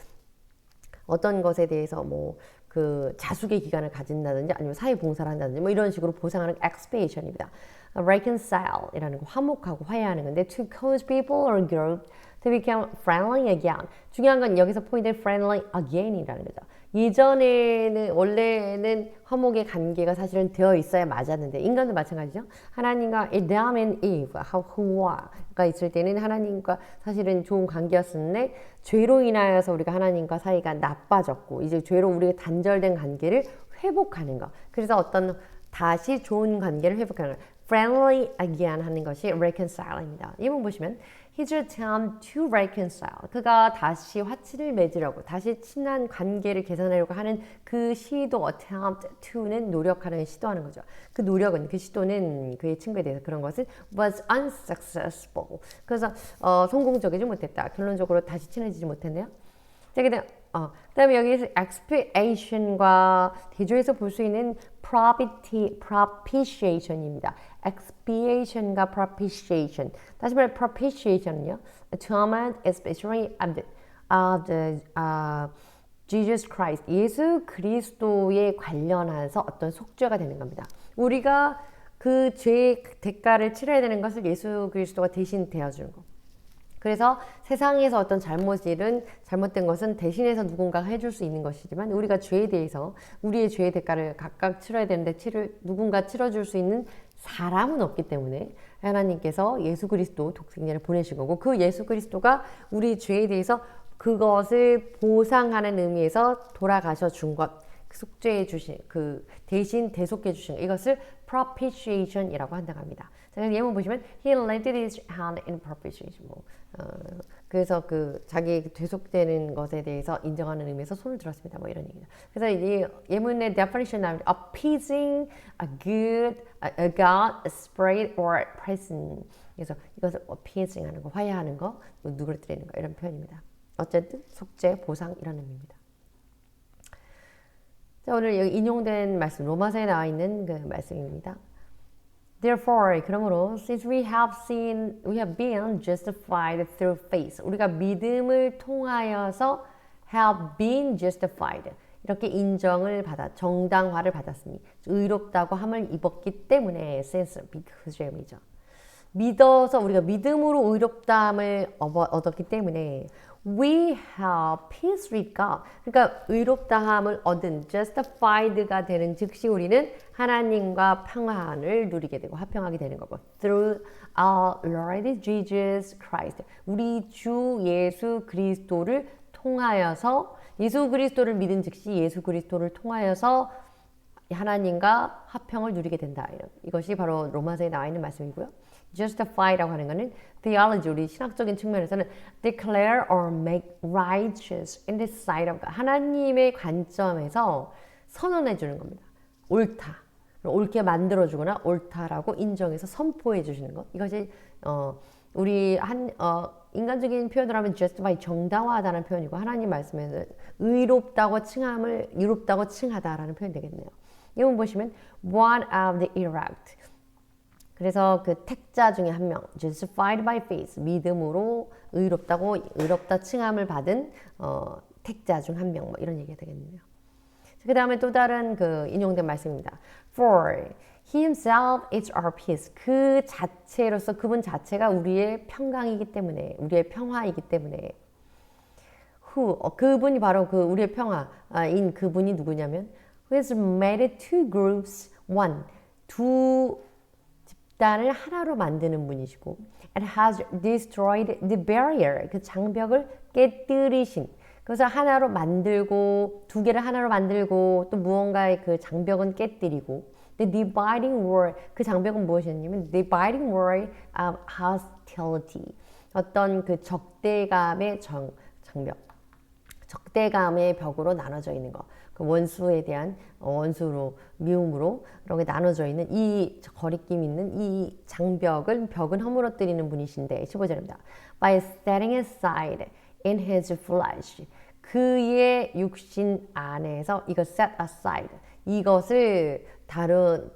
어떤 것에 대해서 뭐 그 자숙의 기간을 가진다든지 아니면 사회 봉사를 한다든지 뭐 이런 식으로 보상하는 expiation입니다. reconcile이라는 거 화목하고 화해하는 건데 to cause people or group to become friendly again. 중요한 건 여기서 포인트 friendly again이라는 거죠. 예전에는 원래는 화목의 관계가 사실은 되어 있어야 맞았는데 인간도 마찬가지죠. 하나님과 Adam and Eve, 하와가 있을 때는 하나님과 사실은 좋은 관계였었는데 죄로 인하여서 우리가 하나님과 사이가 나빠졌고 이제 죄로 우리가 단절된 관계를 회복하는 거. 그래서 어떤 다시 좋은 관계를 회복하는 거. friendly again 하는 것이 reconcile입니다. 이번 보시면 his attempt to reconcile. 그가 다시 화치를 맺으려고 다시 친한 관계를 개선하려고 하는 그 시도 attempt to는 노력하는 시도하는 거죠. 그 노력은 그 시도는 그의 친구에 대해서 그런 것은 was unsuccessful. 그래서 성공적이지 못했다. 결론적으로 다시 친해지지 못했네요. 자, 그다음에 여기서 expiation과 대조해서 볼 수 있는 propitiation입니다. expiation과 propitiation. 다시 말해 propitiation은요. atonement especially of the Jesus Christ. 예수 그리스도에 관련해서 어떤 속죄가 되는 겁니다. 우리가 그 죄의 대가를 치러야 되는 것을 예수 그리스도가 대신 되어주는 거. 그래서 세상에서 어떤 잘못된 것은 대신해서 누군가가 해줄 수 있는 것이지만 우리가 죄에 대해서 우리의 죄의 대가를 각각 치러야 되는데 누군가 치러줄 수 있는 사람은 없기 때문에 하나님께서 예수 그리스도 독생자를 보내신 거고 그 예수 그리스도가 우리 죄에 대해서 그것을 보상하는 의미에서 돌아가셔 준 것, 속죄해 주신 그 대신 대속해 주신 이것을 propitiation이라고 한다고 합니다. 그래서 예문 보시면 he lended his hand in propitiation. 그래서 그 자기 대속되는 것에 대해서 인정하는 의미에서 손을 들었습니다. 뭐 이런 얘기죠. 그래서 이 예문의 definition 나옵니다. appeasing a God, a spirit or person. 그래서 이것을 appeasing 하는 거, 화해하는 거, 누그러뜨리는 거 이런 표현입니다. 어쨌든 속죄, 보상 이런 의미입니다. 자, 오늘 여기 인용된 말씀 로마서에 나와 있는 그 말씀입니다. Therefore, 그러므로 since we have been justified through faith. 우리가 믿음을 통하여서 have been justified. 이렇게 인정을 정당화를 받았으니 의롭다고 함을 입었기 때문에 since becausei죠. 믿어서 우리가 믿음으로 의롭다함을 얻었기 때문에 we have peace with God. 그러니까 의롭다함을 얻은 justified가 되는 즉시 우리는 하나님과 평안을 누리게 되고 화평하게 되는 거고 through our Lord Jesus Christ. 우리 주 예수 그리스도를 통하여서 예수 그리스도를 믿은 즉시 예수 그리스도를 통하여서 하나님과 화평을 누리게 된다. 이것이 바로 로마서에 나와 있는 말씀이고요. justify라고 하는 것은 theology, 우리 신학적인 측면에서는 declare or make righteous in the sight of God. 하나님의 관점에서 선언해 주는 겁니다. 옳다. 옳게 만들어주거나 옳다라고 인정해서 선포해 주시는 것. 이것이 우리 인간적인 표현으로 하면 justify, 정당화하다는 표현이고 하나님 말씀에서 의롭다고 칭하다라는 표현이 되겠네요. 이번 보시면 one of the elect. 그래서 그 택자 중에 한 명, justified by faith, 믿음으로 의롭다 칭함을 받은 택자 중 한 명, 뭐 이런 얘기가 되겠네요. 그 다음에 또 다른 그 인용된 말씀입니다. For himself is our peace. 그 자체로서 그분 자체가 우리의 평강이기 때문에, 우리의 평화이기 때문에. 그분이 바로 그 우리의 평화인 그분이 누구냐면 who has made two groups one. 두 집단을 하나로 만드는 분이시고 and has destroyed the barrier. 그 장벽을 깨뜨리신. 그래서 하나로 만들고 두 개를 하나로 만들고 또 무언가의 그 장벽은 깨뜨리고 the dividing wall 그 장벽은 무엇이었냐면 dividing wall of hostility 어떤 그 적대감의 장벽 적대감의 벽으로 나눠져 있는 거 그 원수에 대한 원수로 미움으로 이렇게 나눠져 있는 이 거리낌 있는 이 벽은 허물어뜨리는 분이신데 15절입니다. By setting aside in his flesh 그의 육신 안에서 이거 set aside 이것을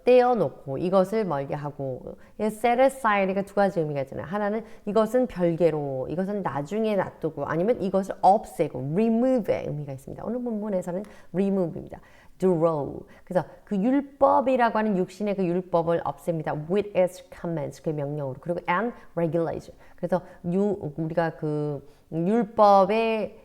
떼어놓고 이것을 멀게 하고 set aside가 두 가지 의미가 있잖아요. 하나는 이것은 별개로 이것은 나중에 놔두고 아니면 이것을 없애고 remove의 의미가 있습니다. 오늘 본문에서는 remove입니다. draw 그래서 그 율법이라고 하는 육신의 그 율법을 없앱니다. with its commands 그 명령으로 그리고 and regulation 그래서 우리가 그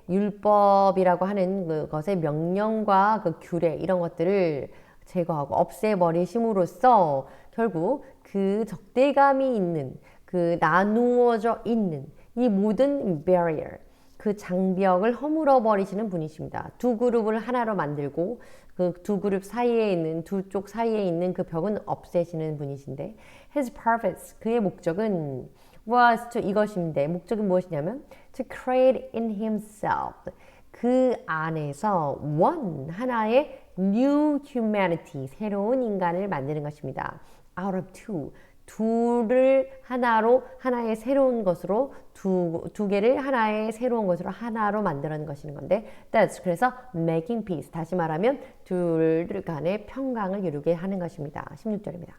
율법이라고 하는 그것의 명령과 그 규례 이런 것들을 제거하고 없애버리심으로써 결국 그 적대감이 있는 그 나누어져 있는 이 모든 barrier 그 장벽을 허물어 버리시는 분이십니다. 두 그룹을 하나로 만들고 그 두 그룹 사이에 있는 두 쪽 사이에 있는 그 벽은 없애시는 분이신데 his purpose 그의 목적은 was to 이것인데 목적이 무엇이냐면 to create in himself 그 안에서 one 하나의 new humanity 새로운 인간을 만드는 것입니다. out of two 둘을 하나의 새로운 것으로 두 개를 하나의 새로운 것으로 하나로 만드는 것인 건데 that's 그래서 making peace 다시 말하면 둘 간의 평강을 이루게 하는 것입니다. 16절입니다.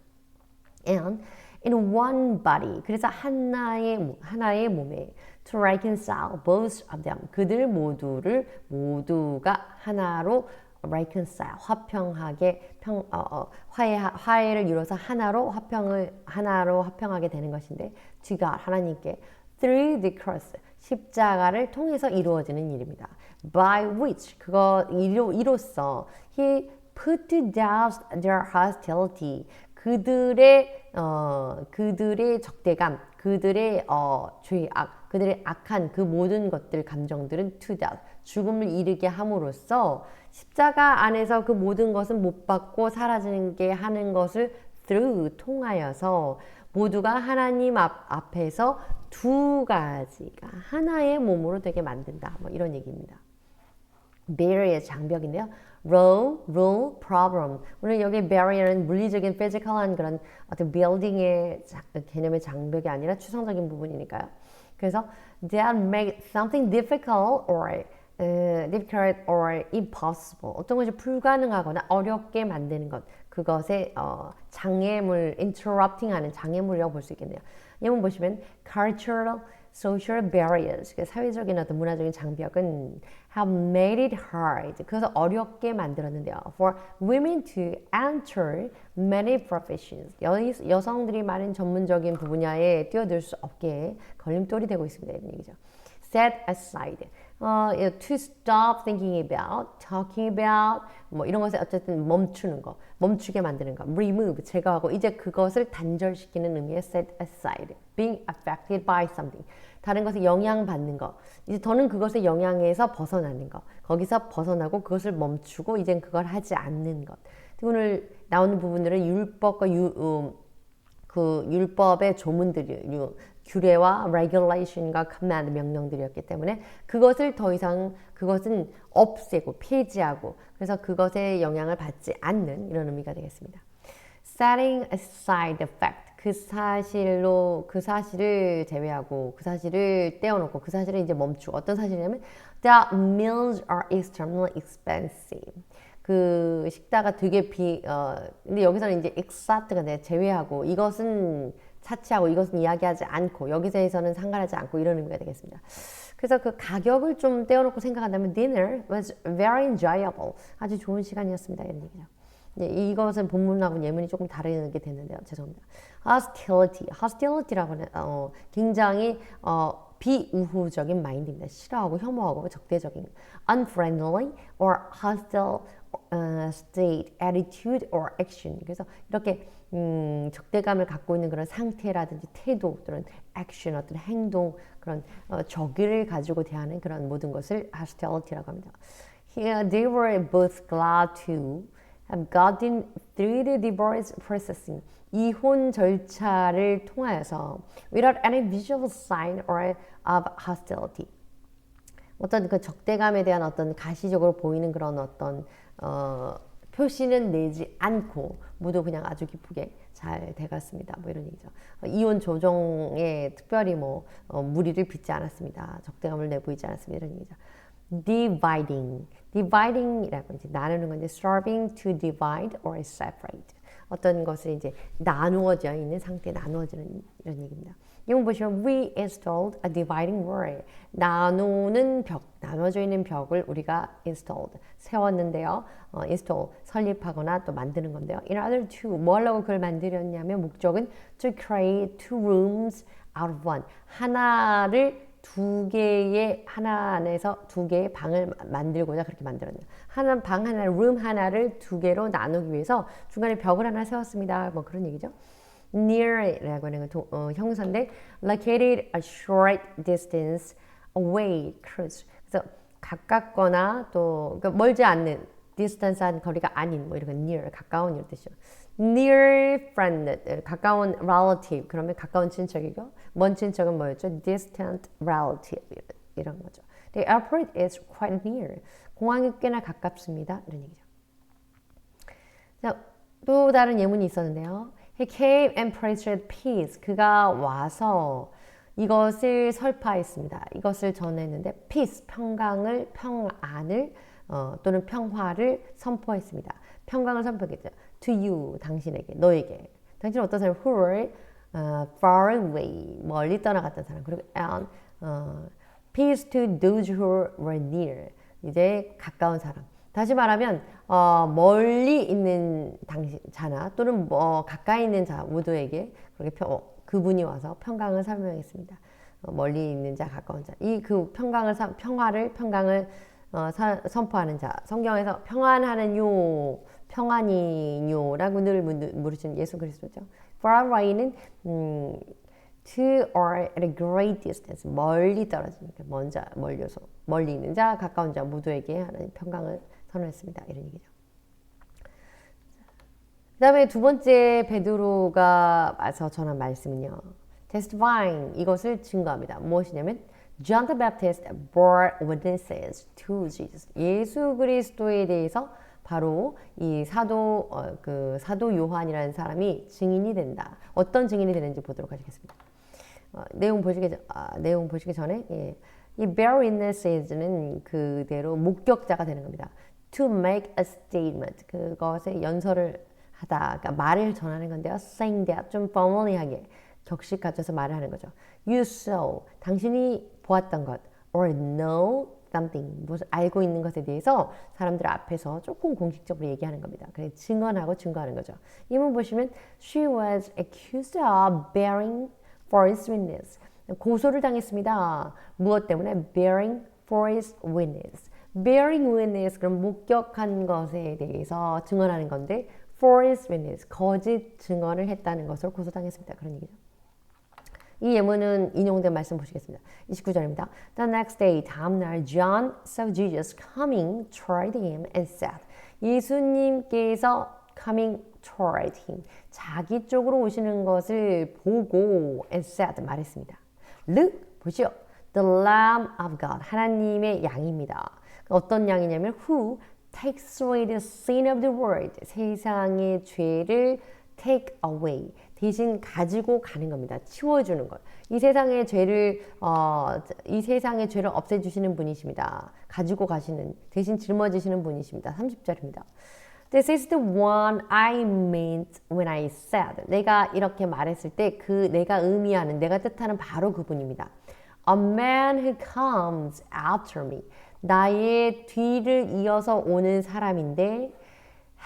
and in one body 그래서 하나의 몸에 to reconcile both of them 그들 모두가 하나로 reconcile 화평하게 화해를 이루어서 하나로 화평하게 되는 것인데 to God 하나님께 through the cross 십자가를 통해서 이루어지는 일입니다. by which 이로써 he put to death their hostility 그들의 적대감, 그들의 죄악, 그들의 악한 그 모든 것들 감정들은 to death 죽음을 이르게 함으로써 십자가 안에서 그 모든 것은 못 받고 사라지게 하는 것을 through 통하여서 모두가 하나님 앞에서 두 가지가 하나의 몸으로 되게 만든다. 뭐 이런 얘기입니다. barrier의 장벽인데요. rule, problem. 오늘 여기 barrier는 물리적인 physical한 그런 어떤 building의 개념의 장벽이 아니라 추상적인 부분이니까요. 그래서 that make something difficult or impossible. 어떤 것이 불가능하거나 어렵게 만드는 것. 그것의 장애물, interrupting하는 장애물이라고 볼 수 있겠네요. 예문 보시면 cultural, social barriers, 사회적인 어떤 문화적인 장벽은 have made it hard. 그래서 어렵게 만들었는데요. For women to enter many professions. 여성들이 많은 전문적인 분야에 뛰어들 수 없게 걸림돌이 되고 있습니다. 이런 얘기죠. Set aside. to stop thinking about, talking about 뭐 이런 것에 어쨌든 멈추는 거, 멈추게 만드는 거, remove 제거하고 이제 그것을 단절시키는 의미의 set aside, being affected by something 다른 것에 영향받는 거, 이제 더는 그것의 영향에서 벗어나는 거, 거기서 벗어나고 그것을 멈추고 이젠 그걸 하지 않는 것. 오늘 나오는 부분들은 율법과 그 율법의 조문들이 규례와 regulation과 command 명령들이었기 때문에 그것을 더 이상 그것은 없애고 폐지하고 그래서 그것에 영향을 받지 않는 이런 의미가 되겠습니다. Setting aside the fact 그 사실을 제외하고 그 사실을 떼어놓고 그 사실을 이제 멈추고 어떤 사실이냐면 the meals are extremely expensive. 그 식다가 되게 근데 여기서는 이제 except가 내 제외하고 이것은 차치하고 이것은 이야기하지 않고 여기서는 상관하지 않고 이런 의미가 되겠습니다. 그래서 그 가격을 좀 떼어놓고 생각한다면 dinner was very enjoyable. 아주 좋은 시간이었습니다. 이런 얘기죠. 네, 이것은 본문하고 예문이 조금 다르게 됐는데요. 죄송합니다. hostility라고는 굉장히 비우호적인 마인드입니다. 싫어하고 혐오하고 적대적인 unfriendly or hostile state, attitude or action. 그래서 이렇게 적대감을 갖고 있는 그런 상태라든지 태도 또는 액션 어떤 행동 그런 적의를 가지고 대하는 그런 모든 것을 hostility라고 합니다. Here they were both glad to have gotten through the divorce processing. 이혼 절차를 통하여서 without any visual sign or of hostility. 어떤 그 적대감에 대한 어떤 가시적으로 보이는 그런 어떤 표시는 내지 않고 모두 그냥 아주 기쁘게 잘 돼갔습니다. 뭐 이런 얘기죠. 이혼 조정에 특별히 무리를 빚지 않았습니다. 적대감을 내보이지 않았습니다. 이런 얘기죠. dividing이라고 이제 나누는 건데 starving to divide or separate 어떤 것을 이제 나누어져 있는 상태에 나누어지는 이런 얘기입니다. 이건 보시면 we installed a dividing wall 나누는 벽 나눠져 있는 벽을 우리가 installed 세웠는데요. install 설립하거나 또 만드는 건데요. In order to 뭐 하려고 그걸 만들었냐면 목적은 to create two rooms out of one 하나를 하나 안에서 두 개의 방을 만들고자 그렇게 만들었네요. 방 하나, 룸 하나를 두 개로 나누기 위해서 중간에 벽을 하나 세웠습니다. 뭐 그런 얘기죠. near라고 하는 건 형사인데 located a short distance away cruise. 그래서 가깝거나 또 그러니까 멀지 않는 distance한 거리가 아닌 뭐 이런 거 near 가까운 이런 뜻이죠. near friend 가까운 relative 그러면 가까운 친척이고 먼 친척은 뭐였죠? distant relative 이런 거죠. The airport is quite near. 공항이 꽤나 가깝습니다. 이런 얘기죠. 자, 또 다른 예문이 있었는데요. He came and preached peace. 그가 와서 이것을 설파했습니다. 이것을 전했는데 peace 평안을 또는 평화를 선포했습니다. 평강을 선포했죠. To you, 당신에게, 너에게. 당신은 어떤 사람? Who were far away, 멀리 떠나갔던 사람. 그리고 and peace to those who were near. 이제 가까운 사람. 다시 말하면 멀리 있는 자나 또는 가까이 있는 자 모두에게 그렇게 그분이 와서 평강을 설명했습니다. 멀리 있는 자, 가까운 자. 이 그 평강을 선포하는 자. 성경에서 평안이뇨라고 늘 물으시는 예수 그리스도죠. Far away는 to or at a great distance 멀리 떨어지니까 멀리 있는 자, 가까운 자 모두에게 하나님 평강을 선언했습니다. 이런 얘기죠. 그 다음에 두 번째 베드로가 와서 전한 말씀은요. testifying 이것을 증거합니다. 무엇이냐면 John the Baptist bore witnesses to Jesus. 예수 그리스도에 대해서 바로 이 사도 요한이라는 사람이 증인이 된다. 어떤 증인이 되는지 보도록 하겠습니다. 내용 보시기 전에 이 bear witnesses는 그대로 목격자가 되는 겁니다. To make a statement 그것에 연설을 하다, 그러니까 말을 전하는 건데요. saying that 좀 formally하게 격식 갖춰서 말을 하는 거죠. You saw 당신이 보았던 것, or know something 무슨 알고 있는 것에 대해서 사람들 앞에서 조금 공식적으로 얘기하는 겁니다. 그래서 증언하고 증거하는 거죠. 이문 보시면 she was accused of bearing false witness. 고소를 당했습니다. 무엇 때문에? bearing false witness. bearing witness 그럼 목격한 것에 대해서 증언하는 건데 false witness 거짓 증언을 했다는 것으로 고소당했습니다. 그런 얘기죠. 이 예문은 인용된 말씀 보시겠습니다. 29절입니다. The next day, 다음날 John saw Jesus coming toward him and said 예수님께서 coming toward him 자기 쪽으로 오시는 것을 보고 and said 말했습니다. Look, 보시오. The Lamb of God, 하나님의 양입니다. 어떤 양이냐면 who takes away the sin of the world 세상의 죄를 take away 대신 가지고 가는 겁니다. 치워주는 것. 이 세상의 죄를 없애주시는 분이십니다. 가지고 가시는 대신 짊어지시는 분이십니다. 30절입니다. This is the one I meant when I said. 내가 이렇게 말했을 때 그 내가 의미하는 내가 뜻하는 바로 그분입니다. A man who comes after me. 나의 뒤를 이어서 오는 사람인데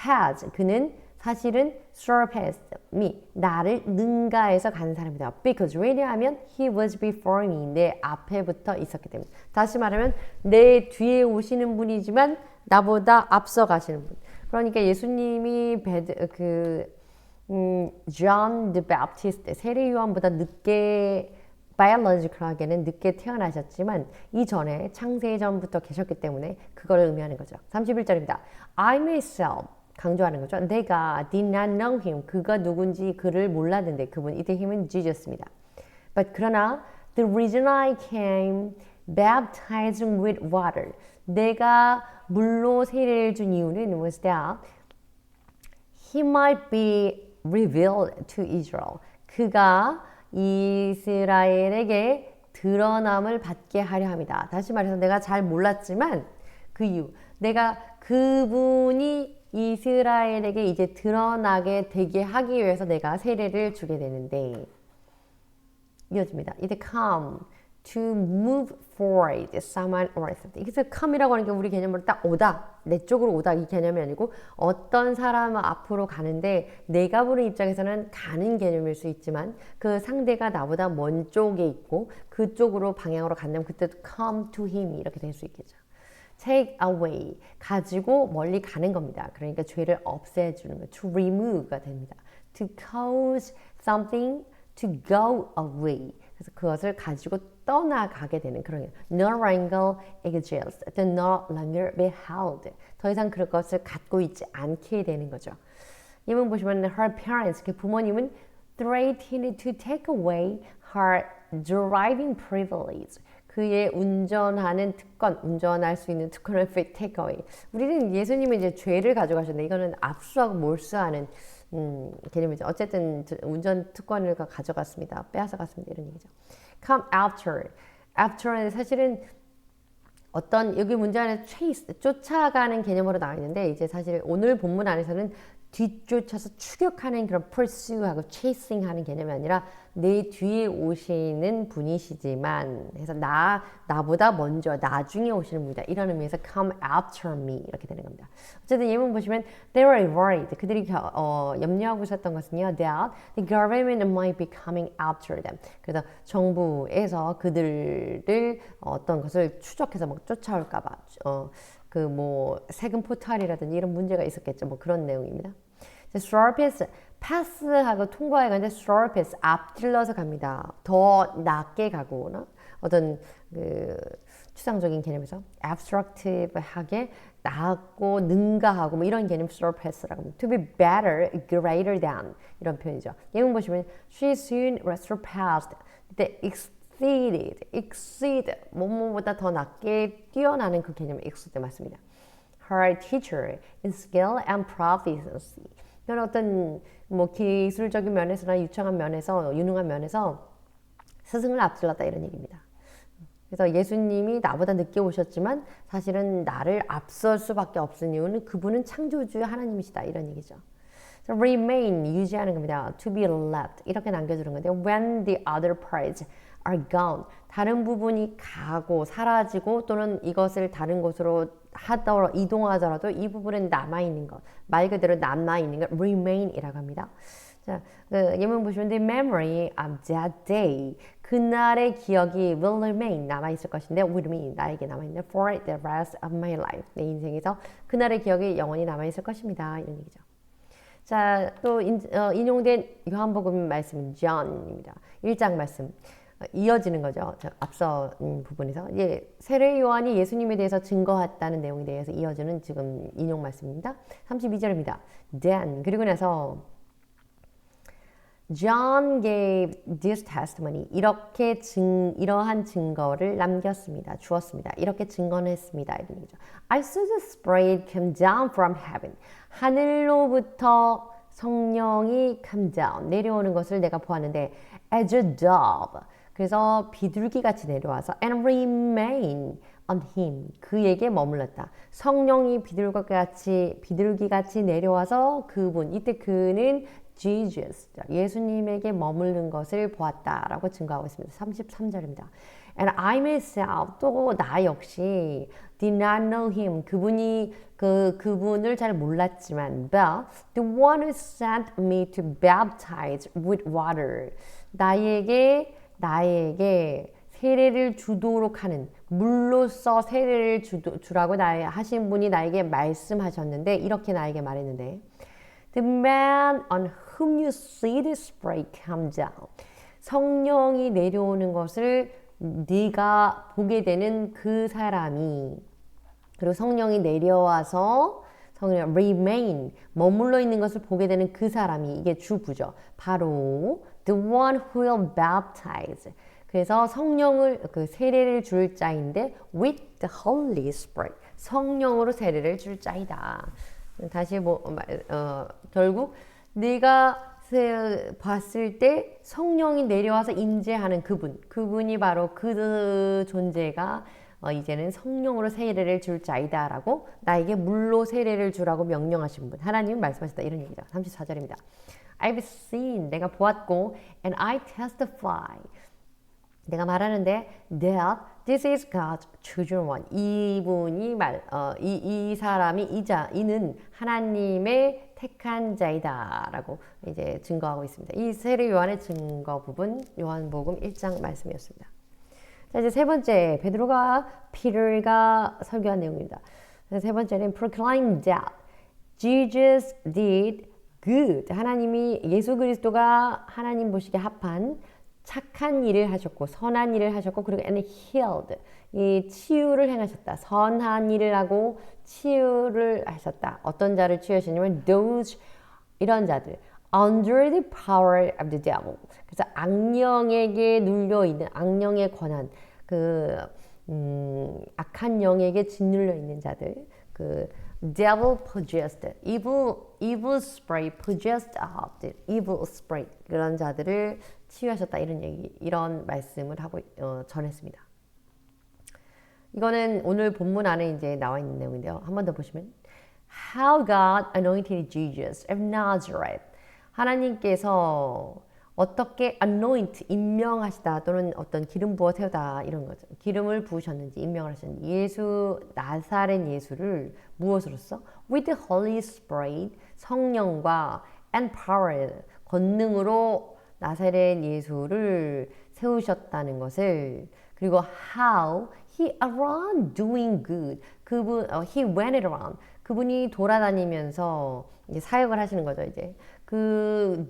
has 그는 사실은 surpassed me 나를 능가해서 가는 사람이다. Because 왜냐하면 he was before me 내 앞에 붙어 있었기 때문에 다시 말하면 내 뒤에 오시는 분이지만 나보다 앞서 가시는 분. 그러니까 예수님이 John the Baptist 세례 요한보다 늦게 biological하게는 늦게 태어나셨지만 이전에 창세전부터 계셨기 때문에 그걸 의미하는 거죠. 31절입니다. I myself 강조하는 거죠. 내가 did not know him. 그가 누군지 그를 몰랐는데 그분 이때 힘은 Jesus입니다. But 그러나 the reason I came baptizing with water. 내가 물로 세례를 준 이유는 was that he might be revealed to Israel. 그가 이스라엘에게 드러남을 받게 하려 합니다. 다시 말해서 내가 잘 몰랐지만 그 이유 내가 그분이 이스라엘에게 이제 드러나게 되게 하기 위해서 내가 세례를 주게 되는데 이어집니다. 이제 come to move forward someone or something. 그래서 come이라고 하는 게 우리 개념으로 딱 오다, 내 쪽으로 오다 이 개념이 아니고 어떤 사람 앞으로 가는데 내가 보는 입장에서는 가는 개념일 수 있지만 그 상대가 나보다 먼 쪽에 있고 그쪽으로 방향으로 간다면 그때도 come to him 이렇게 될 수 있겠죠. take away 가지고 멀리 가는 겁니다. 그러니까 죄를 없애주는 거 to remove가 됩니다. to cause something to go away 그래서 그것을 가지고 떠나가게 되는 그런 게 no longer exists, no longer be held 더 이상 그것을 갖고 있지 않게 되는 거죠. 이문 보시면 her parents 그 부모님은 threatened to take away her driving privilege 그의 운전하는 특권, 운전할 수 있는 특권을 take away. 우리는 예수님은 이제 죄를 가져가셨는데 이거는 압수하고 몰수하는 개념이죠. 어쨌든 운전 특권을 가져갔습니다. 빼앗아갔습니다. 이런 얘기죠. Come after. after는 사실은 어떤 여기 문제 안에 chase, 쫓아가는 개념으로 나와 있는데 이제 사실 오늘 본문 안에서는 뒤쫓아서 추격하는 그런 pursue하고 chasing하는 개념이 아니라 내 뒤에 오시는 분이시지만 해서 나보다 먼저 나중에 오시는 분이다 이런 의미에서 come after me 이렇게 되는 겁니다. 어쨌든 예문 보시면 they were worried 그들이 염려하고 있었던 것은요 that the government might be coming after them 그래서 정부에서 그들을 어떤 것을 추적해서 막 쫓아올까봐 그 뭐 세금 포탈이라든지 이런 문제가 있었겠죠. 뭐 그런 내용입니다. surpass, pass하고 통과해 가는데 surpass 앞질러서 갑니다. 더 낮게 가거나 어떤 그 추상적인 개념에서 abstractive하게 낮고 능가하고 뭐 이런 개념 surpass라고 합니다. To be better, greater than 이런 표현이죠. 예문 보시면 she soon was surpassed. 이때 exceed, 뭐뭐보다 더 낮게 뛰어나는 그 개념 exceed 맞습니다. Her teacher in skill and proficiency. 이런 어떤 뭐 기술적인 면에서나 유창한 면에서, 유능한 면에서 스승을 앞질렀다 이런 얘기입니다. 그래서 예수님이 나보다 늦게 오셨지만 사실은 나를 앞설 수밖에 없은 이유는 그분은 창조주의 하나님이시다 이런 얘기죠. So remain, 유지하는 겁니다. To be left, 이렇게 남겨두는 건데 when the other parts are gone, 다른 부분이 가고 사라지고 또는 이것을 다른 곳으로 이동하더라도 이 부분은 남아있는 것, 말 그대로 남아있는 것 remain이라고 합니다. 자, 그 예문 보시면 the memory of that day 그날의 기억이 will remain 남아있을 것인데 will remain 나에게 남아있는 for the rest of my life 내 인생에서 그날의 기억이 영원히 남아있을 것입니다. 이런 얘기죠. 자, 또 인용된 요한복음 말씀은 John입니다. 1장 말씀 이어지는 거죠. 앞서 부분에서 세례 요한이 예수님에 대해서 증거했다는 내용에 대해서 이어지는 지금 인용 말씀입니다. 32절입니다. Then 그리고 나서 John gave this testimony. 이러한 증거를 남겼습니다. 주었습니다. 이렇게 증언했습니다. 이런 얘기죠. I saw the Spirit come down from heaven. 하늘로부터 성령이 come down, 내려오는 것을 내가 보았는데 as a dove. 그래서 비둘기같이 내려와서 and remain on him. 그에게 머물렀다. 성령이 비둘기같이 내려와서 그분, 이때 그는 Jesus, 예수님에게 머무른 것을 보았다라고 증거하고 있습니다. 33절입니다. And I myself, 또 나 역시 did not know him. 그분을 잘 몰랐지만 but the one who sent me to baptize with water. 나에게 세례를 주도록 하는 물로써 세례를 주라고 하신 분이 나에게 말씀하셨는데 이렇게 나에게 말했는데 The man on whom you see the Spirit come down. 성령이 내려오는 것을 네가 보게 되는 그 사람이 그리고 성령이 내려와서 성령 remain 머물러 있는 것을 보게 되는 그 사람이 이게 주부죠. 바로 the one who will baptize. 그래서 성령을 세례를 줄 자인데 with the Holy Spirit. 성령으로 세례를 줄 자이다. 다시 결국 네가 봤을 때 성령이 내려와서 임재하는 그분이 바로 그 존재가 이제는 성령으로 세례를 줄 자이다라고 나에게 물로 세례를 주라고 명령하신 분 하나님은 말씀하셨다 이런 얘기죠. 34절입니다. I've seen 내가 보았고 and I testify 내가 말하는데 that this is God's chosen one. 이분이 이 사람이 이는 하나님의 택한 자이다라고 이제 증거하고 있습니다. 이 세례 요한의 증거 부분 요한복음 1장 말씀이었습니다. 자, 이제 세 번째 피터가 설교한 내용입니다. 세 번째는 proclaim that Jesus did good. 하나님이 예수 그리스도가 하나님 보시기에 합한 착한 일을 하셨고 선한 일을 하셨고 그리고 and healed 이 치유를 행하셨다. 선한 일을 하고 치유를 하셨다. 어떤 자를 치유하시냐면 those 이런 자들 under the power of the devil. 그래서 악령에게 눌려 있는 악령의 권한 악한 영에게 짓눌려 있는 자들 devil possessed, evil spirit possessed of the evil spirit 그런 자들을 치유하셨다 이런 말씀을 하고 전했습니다. 이거는 오늘 본문 안에 이제 나와 있는 내용인데요. 한 번 더 보시면 How God anointed Jesus of Nazareth. 하나님께서 어떻게 anoint, 임명하시다 또는 어떤 기름 부어 세우다 이런 거죠. 기름을 부으셨는지 임명을 하셨는지 나사렛 예수를 무엇으로써? With the Holy Spirit, 성령과 and power, 권능으로 나사렛 예수를 세우셨다는 것을 그리고 how he around doing good. he went around. 그분이 돌아다니면서 이제 사역을 하시는 거죠, 이제.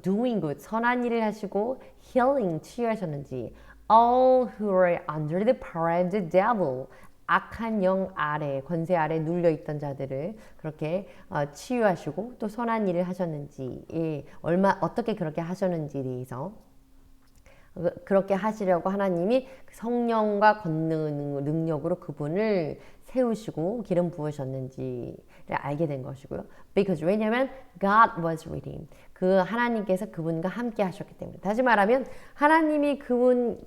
doing good, 선한 일을 하시고 healing, 치유하셨는지 all who were under the power of the devil, 악한 영 아래, 권세 아래 눌려있던 자들을 그렇게 치유하시고 또 선한 일을 하셨는지 어떻게 그렇게 하셨는지에 대해서 그렇게 하시려고 하나님이 성령과 권능, 능력으로 그분을 세우시고 기름 부으셨는지를 알게 된 것이고요. Because 왜냐하면 God was with him. 하나님께서 그분과 함께 하셨기 때문에. 다시 말하면 하나님이 그분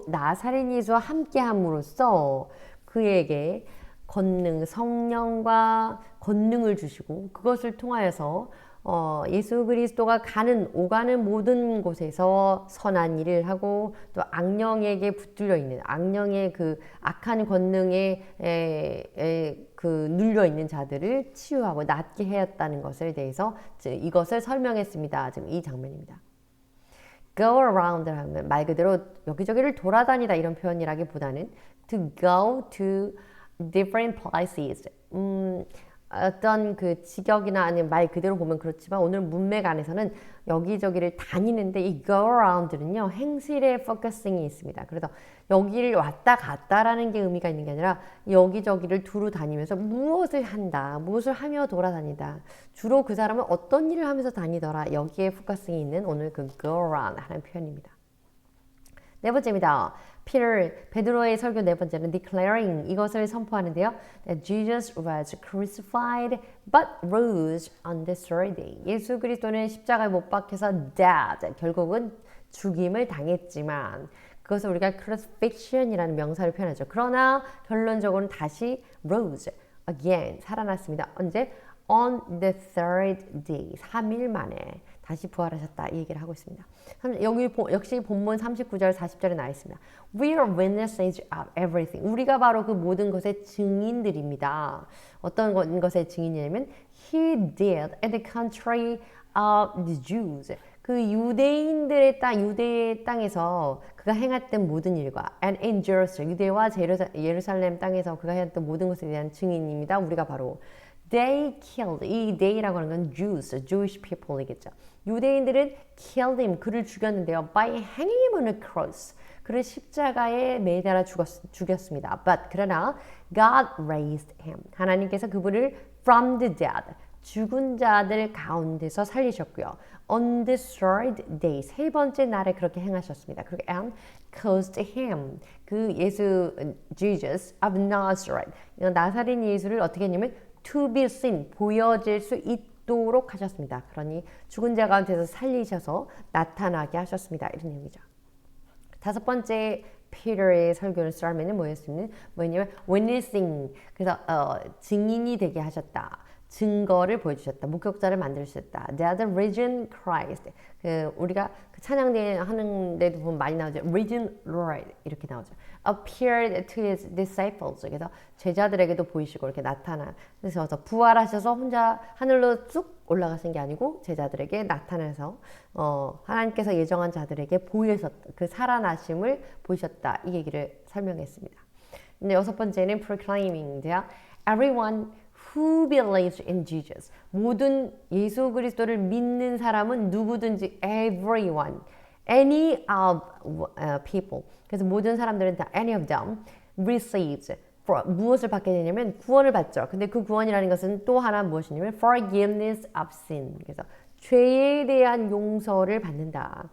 나사렛 예수와 함께 함으로써 그에게 권능, 성령과 권능을 주시고 그것을 통하여서 예수 그리스도가 오가는 모든 곳에서 선한 일을 하고 또 악령에게 붙들려 있는 악령의 그 악한 권능에 눌려 있는 자들을 치유하고 낫게 하였다는 것에 대해서 이것을 설명했습니다. 지금 이 장면입니다. Go around 하면 말 그대로 여기저기를 돌아다니다 이런 표현이라기보다는 to go to different places. 어떤 그 직역이나 아니면 말 그대로 보면 그렇지만 오늘 문맥 안에서는 여기저기를 다니는데 이 go around는요 행실에 포커싱이 있습니다. 그래서 여기를 왔다 갔다라는 게 의미가 있는 게 아니라 여기저기를 두루 다니면서 무엇을 한다, 무엇을 하며 돌아다니다. 주로 그 사람은 어떤 일을 하면서 다니더라. 여기에 포커싱이 있는 오늘 그 go around 하는 표현입니다. 네 번째입니다. 베드로의 설교 네 번째는 declaring 이것을 선포하는데요. That Jesus was crucified but rose on the third day. 예수 그리스도는 십자가에 못 박혀서 died. 결국은 죽임을 당했지만 그것을 우리가 crucifixion이라는 명사를 표현하죠. 그러나 결론적으로는 다시 rose again 살아났습니다. 언제? On the third day 3일 만에 다시 부활하셨다 이 얘기를 하고 있습니다. 여기 역시 본문 39절 40절에 나와 있습니다. We are witnesses of everything. 우리가 바로 그 모든 것의 증인들입니다. 어떤 것의 증인이냐면 He did in the country of the Jews. 그 유대인들의 유대의 땅에서 그가 행했던 모든 일과 and in Jerusalem, 유대와 예루살렘 땅에서 그가 행했던 모든 것에 대한 증인입니다. 우리가 바로 They killed, 이 they라고 하는 건 Jewish people이겠죠. 유대인들은 killed him, 그를 죽였는데요. By hanging him on a cross, 그를 십자가에 매달아 죽였습니다. But 그러나 God raised him, 하나님께서 그분을 from the dead, 죽은 자들 가운데서 살리셨고요. On the third day, 세 번째 날에 그렇게 행하셨습니다. 그리고 and caused him, 그 Jesus of Nazareth, 나사렛 예수를 어떻게 했냐면 to be seen, 보여질 수 있도록 하셨습니다. 그러니 죽은 자 가운데서 살리셔서 나타나게 하셨습니다. 이런 내용이죠. 다섯 번째 Peter의 설교는 sermon은 뭐였냐면 witnessing, 그래서 증인이 되게 하셨다. 증거를 보여주셨다. 목격자를 만들어주셨다. They are the risen Christ. 우리가 그 찬양대 하는데도 보면 많이 나오죠. Risen Lord 이렇게 나오죠. Appeared to his disciples. 그래서 제자들에게도 보이시고 이렇게 나타나셔서 부활하셔서 혼자 하늘로 쭉 올라가신 게 아니고 제자들에게 나타나서 하나님께서 예정한 자들에게 보이셨다. 그 살아나심을 보이셨다. 이 얘기를 설명했습니다. 근데 여섯 번째는 proclaiming인데요. Everyone who believes in Jesus. 모든 예수 그리스도를 믿는 사람은 누구든지 everyone, any of people. 그래서 모든 사람들은 다 any of them receives. 무엇을 받게 되냐면 구원을 받죠. 근데 그 구원이라는 것은 또 하나 무엇이냐면 forgiveness of sin. 그래서 죄에 대한 용서를 받는다.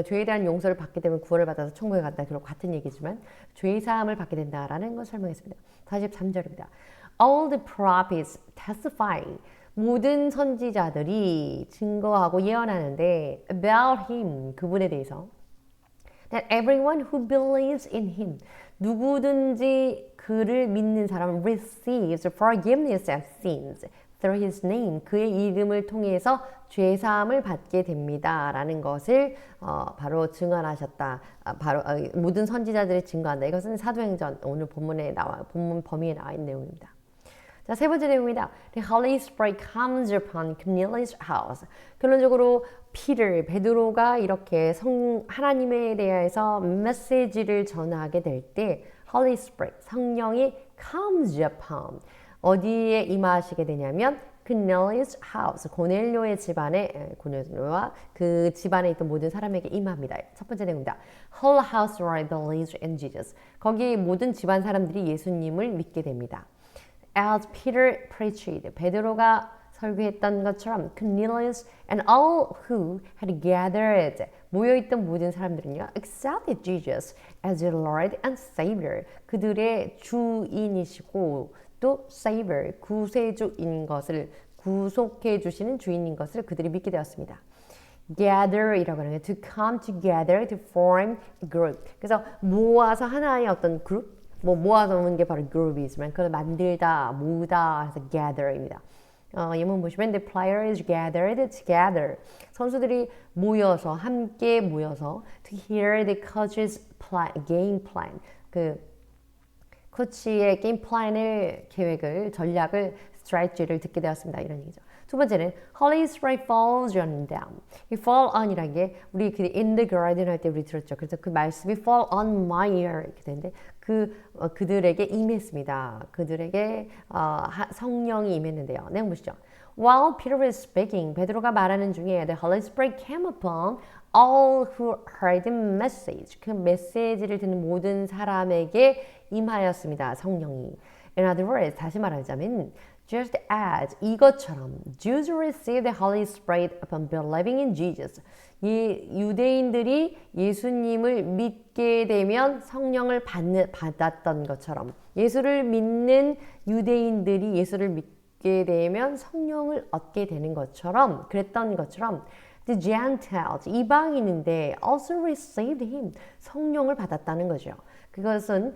죄에 대한 용서를 받게 되면 구원을 받아서 천국에 간다. 결국 같은 얘기지만 죄 사함을 받게 된다라는 걸 설명했습니다. 43절입니다. All the prophets testify. 모든 선지자들이 증거하고 예언하는데 about him, 그분에 대해서 that everyone who believes in him, 누구든지 그를 믿는 사람은 receives forgiveness of sins through his name, 그의 이름을 통해서 죄사함을 받게 됩니다 라는 것을 바로 증언하셨다. 바로 모든 선지자들이 증거한다. 이것은 사도행전 오늘 본문 범위에 나와 있는 내용입니다. 자, 세 번째 내용입니다. The Holy Spirit comes upon Cornelius' house. 결론적으로 베드로가 이렇게 하나님에 대해서 메시지를 전하게 될 때 Holy Spirit, 성령이 comes upon, 어디에 임하시게 되냐면 Cornelius' house, 고넬료의 집안에, 고넬료와 그 집안에 있던 모든 사람에게 임합니다. 첫 번째 내용입니다. Whole house believes in Jesus. 거기 모든 집안 사람들이 예수님을 믿게 됩니다. As Peter preached, 베드로가 설교했던 것처럼 Cornelius and all who had gathered, 모여있던 모든 사람들은요, accepted Jesus as their Lord and Savior, 그들의 주인이시고 또 Savior, 구세주인 것을, 구속해 주시는 주인인 것을 그들이 믿게 되었습니다. Gather이라고 하는 게 to come together to form a group. 그래서 모아서 하나의 어떤 그룹, 모아서 오는 게 바로 그룹이지만 그걸 만들다, 모으다 해서 gather입니다. 예문 보시면 the players gathered together. 선수들이 모여서 함께 모여서 to hear the coach's game plan. 그 코치의 게임 플랜을 계획을 전략을 strategy를 듣게 되었습니다. 이런 얘기죠. 두 번째는 Holy Spirit falls on them. 이 fall on이라는 게 우리 그 in the garden 할 때 우리 들었죠. 그래서 그 말씀이 fall on my ear 이렇게 되는데 그들에게 임했습니다. 그들에게 성령이 임했는데요. 내용 보시죠. While Peter was speaking, 베드로가 말하는 중에 the Holy Spirit came upon all who heard the message. 그 메시지를 듣는 모든 사람에게 임하였습니다. 성령이. In other words, 다시 말하자면 just as 이것처럼 Jews received the Holy Spirit upon believing in Jesus. 이 유대인들이 예수님을 믿게 되면 성령을 받았던 것처럼 예수를 믿는 유대인들이 예수를 믿게 되면 성령을 얻게 되는 것처럼 그랬던 것처럼 The Gentiles, 이방인인데 also received him, 성령을 받았다는 거죠. 그것은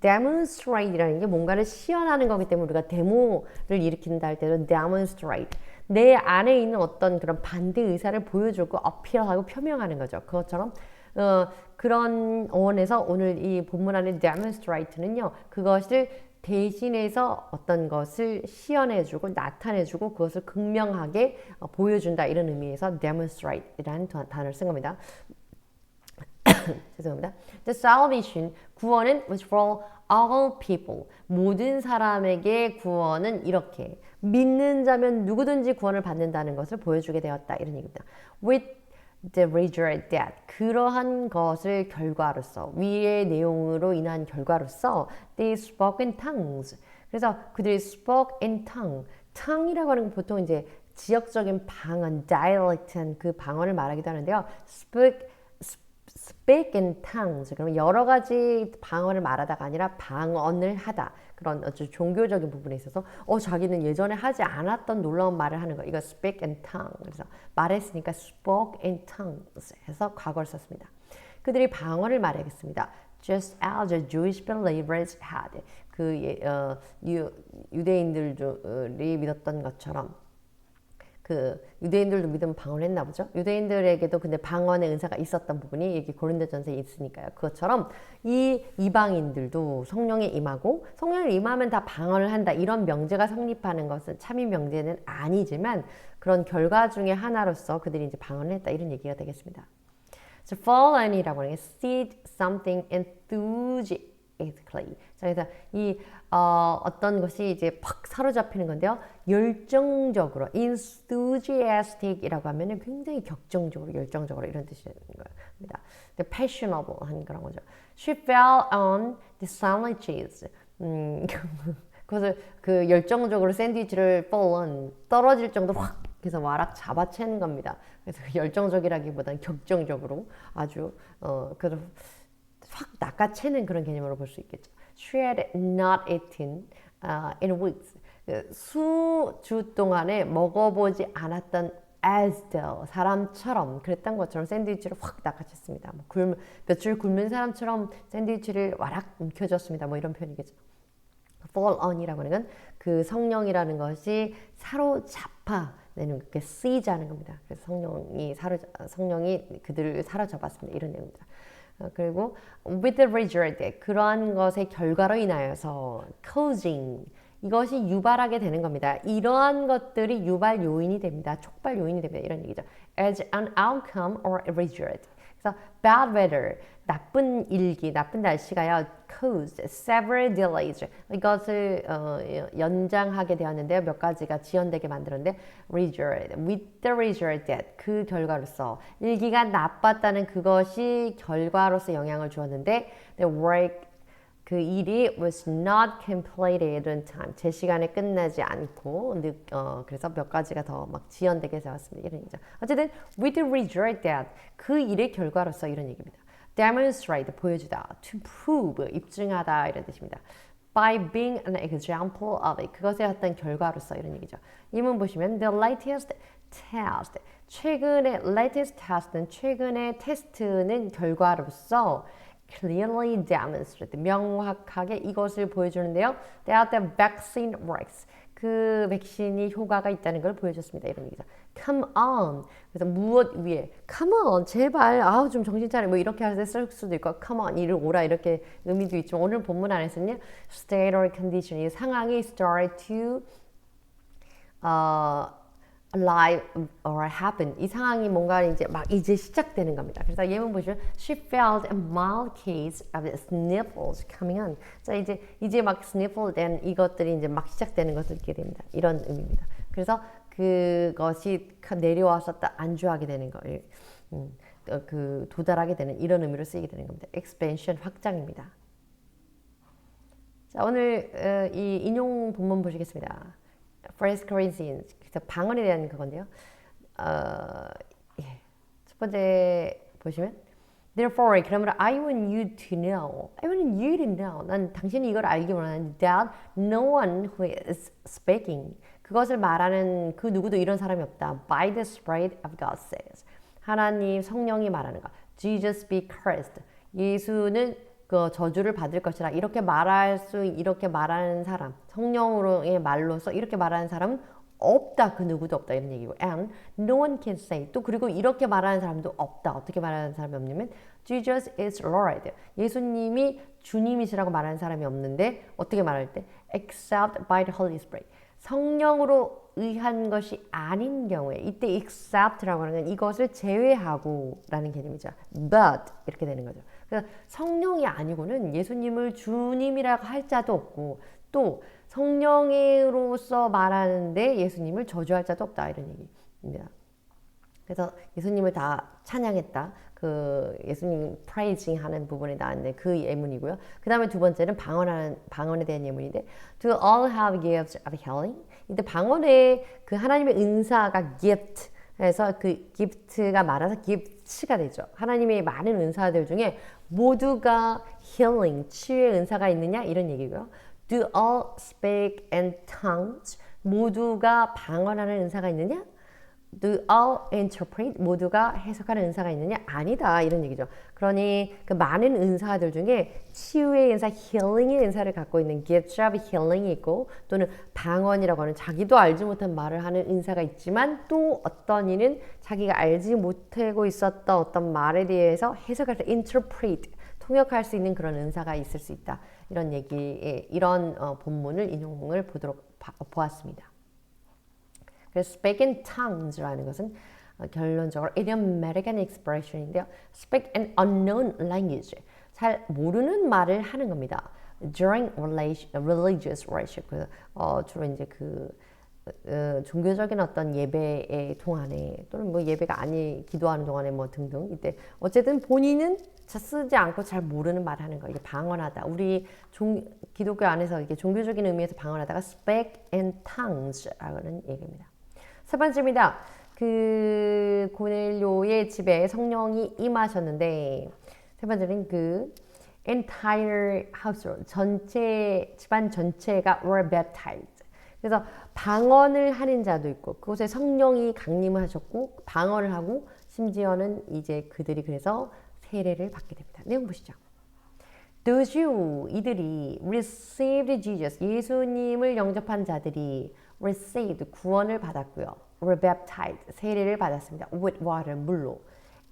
demonstrate이라는 게 뭔가를 시연하는 거기 때문에 우리가 데모를 일으킨다 할 때는 demonstrate, 내 안에 있는 어떤 그런 반대 의사를 보여주고 어필하고 표명하는 거죠. 그것처럼 그런 어원에서 오늘 이 본문 안에 demonstrate는요, 그것을 대신해서 어떤 것을 시연해주고 나타내주고 그것을 극명하게 보여준다 이런 의미에서 demonstrate이라는 단어를 쓴 겁니다. 죄송합니다. The salvation, 구원은 was for all people. 모든 사람에게 구원은 이렇게 믿는 자면 누구든지 구원을 받는다는 것을 보여주게 되었다 이런 얘기입니다. With the result that 그러한 것을 결과로서 위의 내용으로 인한 결과로서 they spoke in tongues. 그래서 그들이 spoke in tongue이라고 하는 건 보통 이제 지역적인 방언, dialect한 그 방언을 말하기도 하는데요. speak in tongues. 그러면 여러 가지 방언을 말하다가 아니라 방언을 하다. 그런 아주 종교적인 부분에 있어서 자기는 예전에 하지 않았던 놀라운 말을 하는 거. 이거 speak in tongue. 그래서 말했으니까 spoke in tongues 해서 과거를 썼습니다. 그들이 방언을 말하겠습니다. Just as the Jewish believers had. 유대인들이 믿었던 것처럼 그 유대인들도 믿으면 방언을 했나 보죠. 유대인들에게도 근데 방언의 은사가 있었던 부분이 여기 고린도전서에 있으니까요. 그것처럼 이 이방인들도 성령에 임하고 성령을 임하면 다 방언을 한다. 이런 명제가 성립하는 것은 참인 명제는 아니지만 그런 결과 중에 하나로서 그들이 이제 방언을 했다. 이런 얘기가 되겠습니다. So fall on이라고 하는 게 see something enthusiastically. 자, 그래서 이 어떤 것이 이제 팍 사로잡히는 건데요. 열정적으로 enthusiastic이라고 하면은 굉장히 격정적으로, 열정적으로 이런 뜻입니다. passionable 한 그런 거죠. She fell on the sandwiches. 그것을 그 열정적으로 샌드위치를 fall on 떨어질 정도로 확 그래서 와락 잡아채는 겁니다. 그래서 열정적이라기보다는 격정적으로 아주 그래서 확 낚아채는 그런 개념으로 볼 수 있겠죠. She had not eaten in weeks. 수주 동안에 먹어보지 않았던 as though 사람처럼 그랬던 것처럼 샌드위치를 확 낚아챘습니다. 며칠 굶은 사람처럼 샌드위치를 와락 움켜쥐었습니다. 뭐 이런 표현이겠죠. fall on이라고 하는 건 그 성령이라는 것이 사로잡아내는 그 seize하는 겁니다. 그래서 성령이 그들을 사로잡았습니다. 이런 내용입니다. 그리고 with the result 그러한 것의 결과로 인하여서 causing 이것이 유발하게 되는 겁니다. 이러한 것들이 유발 요인이 됩니다. 촉발 요인이 됩니다. 이런 얘기죠. As an outcome or a result. 그래서 bad weather 나쁜 일기, 나쁜 날씨가요 caused several delays. 이것을 연장하게 되었는데요. 몇 가지가 지연되게 만들었는데 result, with the result that 그 결과로서 일기가 나빴다는 그것이 결과로서 영향을 주었는데 the work 그 일이 was not completed on time. 제 시간에 끝나지 않고 그래서 몇 가지가 더 막 지연되게 되었습니다. 이런 얘기죠. 어쨌든 with the result that 그 일의 결과로서 이런 얘기입니다. demonstrate 보여주다, to prove 입증하다 이런 뜻입니다. by being an example of it 그것의 어떤 결과로서 이런 얘기죠. 이문 보시면 the latest test 최근의 latest test는 최근의 테스트는 결과로서 clearly demonstrate 명확하게 이것을 보여주는데요. that the vaccine works 그 백신이 효과가 있다는 걸 보여줬습니다. 이런 얘기죠. Come on. 그래서 무엇 위에. Come on. 제발. 아우 좀 정신 차려. 뭐 이렇게 할 때 쓸 수도 있고 Come on. 이리 오라. 이렇게 의미도 있지만 오늘 본문 안에서는요. State or condition. 이 상황이 start to alive or happen. 이 상황이 뭔가 이제 시작되는 겁니다. 그래서 예문 보시면 she felt a mild case of sniffles coming on. 자 이제 막 sniffle 된 이것들이 이제 막 시작되는 것을 읽게 됩니다. 이런 의미입니다. 그래서 그것이 내려와서 딱 안주하게 되는 거예요. 그 도달하게 되는 이런 의미로 쓰이게 되는 겁니다. expansion 확장입니다. 자 오늘 이 인용 본문 보시겠습니다. First Corinthians. 그래서 방언에 대한 그건데요. 첫 번째 보시면 Therefore, 그러므로 I want you to know. I want you to know. 난 당신이 이걸 알기 원하는 that no one who is speaking. 그것을 말하는 그 누구도 이런 사람이 없다. By the Spirit of God says. 하나님 성령이 말하는 거. Jesus be cursed. 예수는 그 저주를 받을 것이라. 이렇게 말하는 사람. 성령으로의 말로서 이렇게 말하는 사람은 없다. 그 누구도 없다. 이런 얘기고. And no one can say. 또 그리고 이렇게 말하는 사람도 없다. 어떻게 말하는 사람이 없냐면 Jesus is Lord. 예수님이 주님이시라고 말하는 사람이 없는데 어떻게 말할 때? Except by the Holy Spirit. 성령으로 의한 것이 아닌 경우에 이때 except라고 하는 건 이것을 제외하고 라는 개념이죠. But 이렇게 되는 거죠. 그래서 성령이 아니고는 예수님을 주님이라고 할 자도 없고 또 성령으로서 말하는데 예수님을 저주할 자도 없다 이런 얘기입니다. 그래서 예수님을 다 찬양했다. 그 예수님 praising 하는 부분에 나왔는데 그 예문이고요. 그 다음에 두 번째는 방언에 대한 예문인데 Do all have gifts of healing? 이때 방언에 그 하나님의 은사가 gift 해서 그 gift가 많아서 gifts가 되죠. 하나님의 많은 은사들 중에 모두가 healing, 치유의 은사가 있느냐 이런 얘기고요. Do all speak in tongues? 모두가 방언하는 은사가 있느냐? Do all interpret? 모두가 해석하는 은사가 있느냐? 아니다. 이런 얘기죠. 그러니 그 많은 은사들 중에 치유의 은사, healing의 은사를 갖고 있는 gift of healing이 있고 또는 방언이라고 하는 자기도 알지 못한 말을 하는 은사가 있지만 또 어떤 이는 자기가 알지 못하고 있었던 어떤 말에 대해서 해석할 때 interpret, 통역할 수 있는 그런 은사가 있을 수 있다. 이런 얘기에 이런 본문을 인용을 보았습니다. 그래서 speak in tongues라는 것은 결론적으로 idiomatic expression인데요. speak an unknown language. 잘 모르는 말을 하는 겁니다. during religious worship. 주로 이제 종교적인 어떤 예배의 동안에 또는 뭐 예배가 아니 기도하는 동안에 뭐 등등 이때 어쨌든 본인은 쓰지 않고 잘 모르는 말을 하는 거 이게 방언하다. 우리 기독교 안에서 이게 종교적인 의미에서 방언하다가 speak in tongues라는 얘기입니다. 세 번째입니다. 그 고넬료의 집에 성령이 임하셨는데 세 번째는 그 entire household 집안 전체가 were baptized. 그래서 방언을 하는 자도 있고 그곳에 성령이 강림을 하셨고 방언을 하고 심지어는 이제 그들이 그래서 세례를 받게 됩니다. 내용 보시죠. Those who 이들이 received Jesus 예수님을 영접한 자들이 received 구원을 받았고요. were baptized 세례를 받았습니다. with water 물로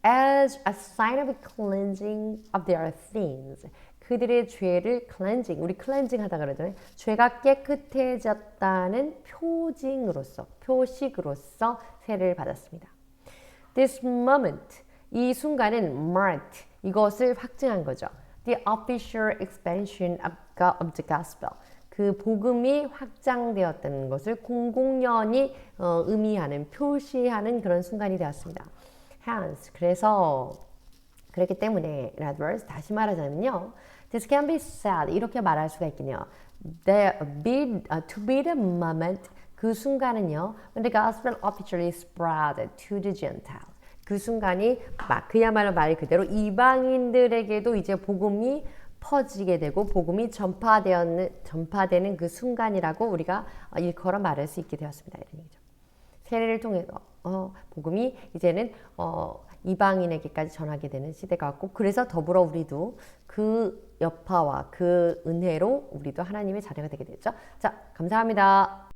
as a sign of cleansing of their sins 그들의 죄를 cleansing 우리 cleansing 하다 그러잖아요. 죄가 깨끗해졌다는 표식으로서 세례를 받았습니다. This moment 이 순간은 marked 이것을 확증한 거죠. The official expansion of the gospel 그 복음이 확장되었다는 것을 공공연히 의미하는 표시하는 그런 순간이 되었습니다. Hence 그래서 그렇기 때문에 in other words 다시 말하자면요. This can be said 이렇게 말할 수가 있겠네요. To be the moment 그 순간은요. When the gospel officially spread to the Gentiles 그 순간이 그야말로 말 그대로 이방인들에게도 이제 복음이 퍼지게 되고 복음이 전파되는 그 순간이라고 우리가 일컬어 말할 수 있게 되었습니다. 이런 얘기죠. 세례를 통해서 복음이 이제는 이방인에게까지 전하게 되는 시대가 왔고 그래서 더불어 우리도 그 여파와 그 은혜로 우리도 하나님의 자녀가 되게 됐죠. 자, 감사합니다.